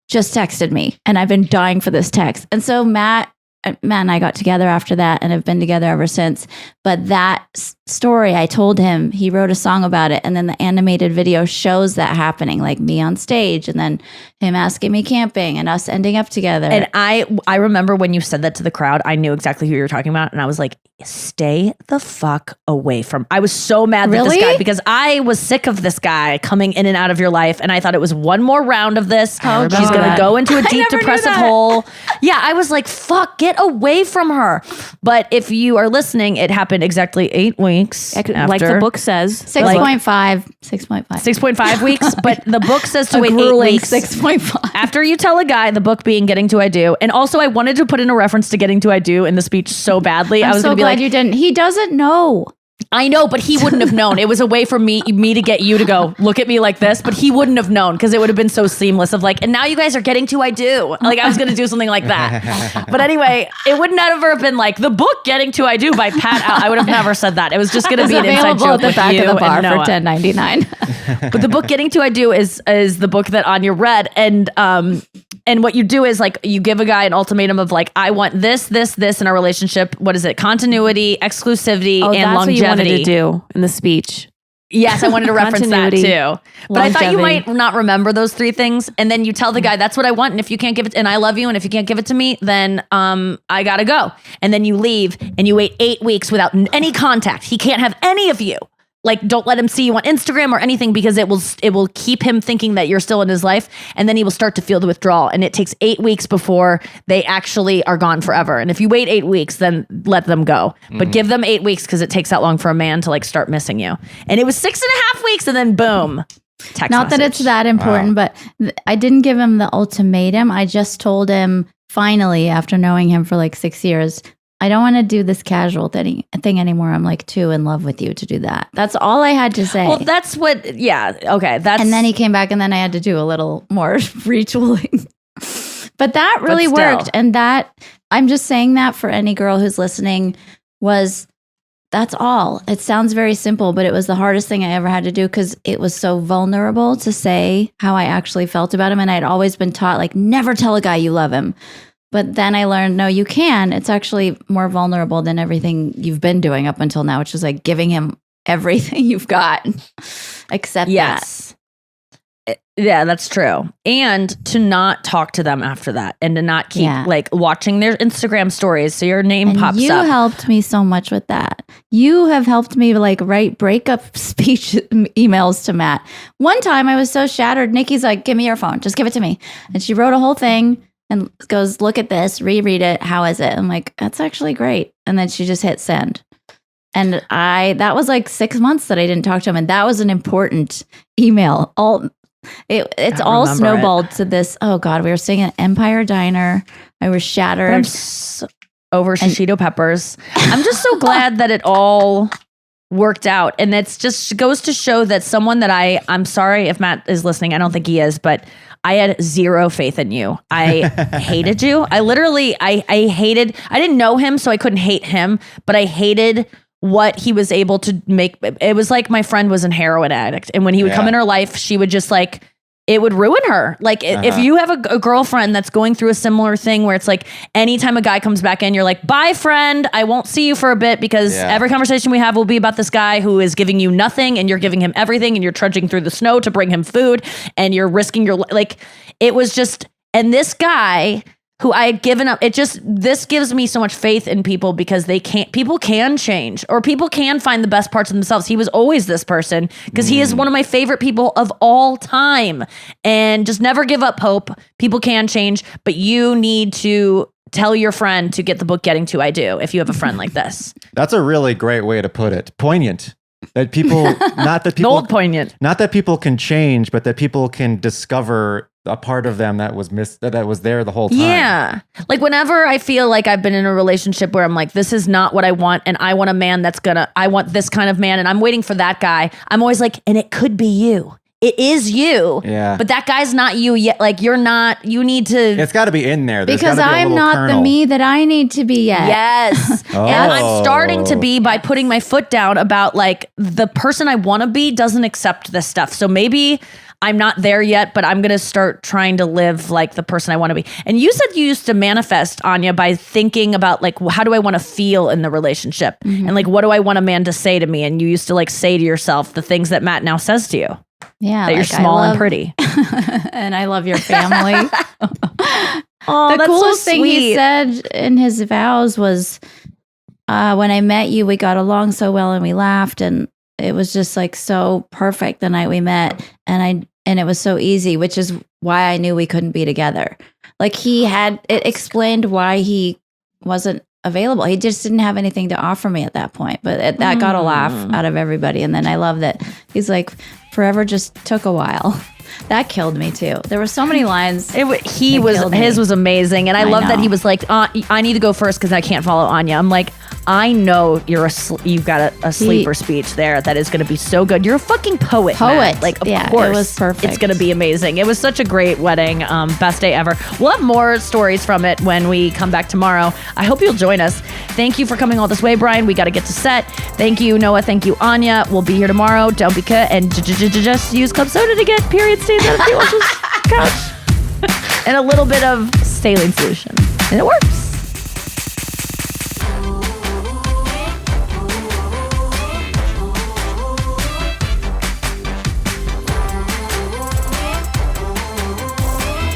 just texted me. And I've been dying for this text. And so Matt and I got together after that and have been together ever since. But that story, I told him, he wrote a song about it. And then the animated video shows that happening, like me on stage and then him asking me camping and us ending up together. And I remember when you said that to the crowd, I knew exactly who you were talking about. And I was like, stay the fuck away from. I was so mad that this guy, because I was sick of this guy coming in and out of your life. And I thought it was one more round of this. She's going to go into a deep depressive hole. Yeah, I was like, fuck, get away from her. But if you are listening, it happened exactly 8 weeks. Like after. the book says. 6.5. 6.5. 6.5 weeks. But the book says to wait 8 weeks. 6.5. After you tell a guy, the book being Getting to I Do. And also I wanted to put in a reference to Getting to I Do in the speech so badly. I was going to be like, you didn't. He doesn't know. I know, but he wouldn't have known. It was a way for me to get you to go, look at me like this, but he wouldn't have known because it would have been so seamless of like, and now you guys are getting to I Do. Like I was going to do something like that. But anyway, it would never have been like the book Getting to I Do by Pat. I would have never said that. It was just going to be an inside joke at the with back you of the bar and for Noah. $10.99. But the book Getting to I Do is the book that Anya read. And what you do is like you give a guy an ultimatum of like, I want this in our relationship. What is it? Continuity, exclusivity, and that's longevity. what you wanted to do in the speech. Yes, I wanted to reference that Continuity, too. But I thought you longevity. might not remember those 3 things. And then you tell the guy, that's what I want. And if you can't give it, and I love you. And if you can't give it to me, then I gotta go. And then you leave and you wait 8 weeks without any contact. He can't have any of you. Like, don't let him see you on Instagram or anything because it will keep him thinking that you're still in his life. And then he will start to feel the withdrawal. And it takes 8 weeks before they actually are gone forever. And if you wait 8 weeks, then let them go. But give them 8 weeks because it takes that long for a man to like start missing you. And it was 6.5 weeks and then boom. Text Not that message. it's that important, but I didn't give him the ultimatum. I just told him finally, after knowing him for like 6 years, I don't want to do this casual thing anymore. I'm like too in love with you to do that. That's all I had to say. Well, that's what, yeah, okay. That's And then he came back and then I had to do a little more retooling. But that really But still. worked. And that, I'm just saying that for any girl who's listening that's all. It sounds very simple, but it was the hardest thing I ever had to do because it was so vulnerable to say how I actually felt about him. And I'd always been taught like, never tell a guy you love him. But then I learned, no, you can. It's actually more vulnerable than everything you've been doing up until now, which is like giving him everything you've got. Except yes. Yeah, that's true. And to not talk to them after that and to not keep like watching their Instagram stories so your name pops you up. You helped me so much with that. You have helped me like write breakup speech emails to Matt. One time I was so shattered. Nikki's like, give me your phone. Just give it to me. And she wrote a whole thing and goes, look at this, reread it. How is it? I'm like, that's actually great. And then she just hit send. And that was like 6 months that I didn't talk to him. And that was an important email. It's all snowballed to this. Oh God, we were staying at Empire Diner. I was shattered. Over shishito peppers. I'm just so glad that it all worked out. And it's just goes to show that someone that I'm sorry if Matt is listening. I don't think he is, but I had zero faith in you. I hated you. I hated, I didn't know him, so I couldn't hate him, but I hated what he was able to make. It was like my friend was a heroin addict. And when he would come in her life, she would just like, it would ruin her. Like if you have a girlfriend that's going through a similar thing where it's like, anytime a guy comes back in, you're like, bye friend, I won't see you for a bit because every conversation we have will be about this guy who is giving you nothing and you're giving him everything and you're trudging through the snow to bring him food and you're risking your, like, it was just, and this guy who I had given up, this gives me so much faith in people because people can change or people can find the best parts of themselves. He was always this person because he is one of my favorite people of all time, and just never give up hope. People can change, but you need to tell your friend to get the book Getting to I Do if you have a friend like this. That's a really great way to put it. Poignant. That people, not that people, Old poignant. Not that people can change, but that people can discover a part of them that was that was there the whole time. Yeah. Like whenever I feel like I've been in a relationship where I'm like, this is not what I want. And I want a man I want this kind of man. And I'm waiting for that guy. I'm always like, and it could be you. it is you. Yeah. But that guy's not you yet. Like you need to. It's got to be in there. There's because gotta be a I'm little not kernel. the me that I need to be yet. Yes. Oh. And I'm starting to be by putting my foot down about like the person I want to be doesn't accept this stuff. So maybe I'm not there yet, but I'm going to start trying to live like the person I want to be. And you said you used to manifest, Anya, by thinking about like, how do I want to feel in the relationship? And like, what do I want a man to say to me? And you used to like say to yourself the things that Matt now says to you. Yeah. That you're small and pretty. And I love your family. Oh, The that's coolest so thing he sweet. said in his vows was, when I met you, we got along so well and we laughed, and it was just like so perfect the night we met, and it was so easy, which is why I knew we couldn't be together. Like it explained why he wasn't available. He just didn't have anything to offer me at that point, but that got a laugh out of everybody. And then I love that he's like, forever just took a while. That killed me too. There were so many lines. His was amazing, and I love that know. he was like, I need to go first because I can't follow Anya. I'm like, I know you've got a sleeper speech there that is going to be so good. You're a fucking poet. Matt. Like, of course, it was perfect. It's going to be amazing. It was such a great wedding, best day ever. We'll have more stories from it when we come back tomorrow. I hope you'll join us. Thank you for coming all this way, Brian. We got to get to set. Thank you, Noah. Thank you, Anya. We'll be here tomorrow. Don't be cut and just use Club Soda to get period stains out of people's couch and a little bit of saline solution, and it works.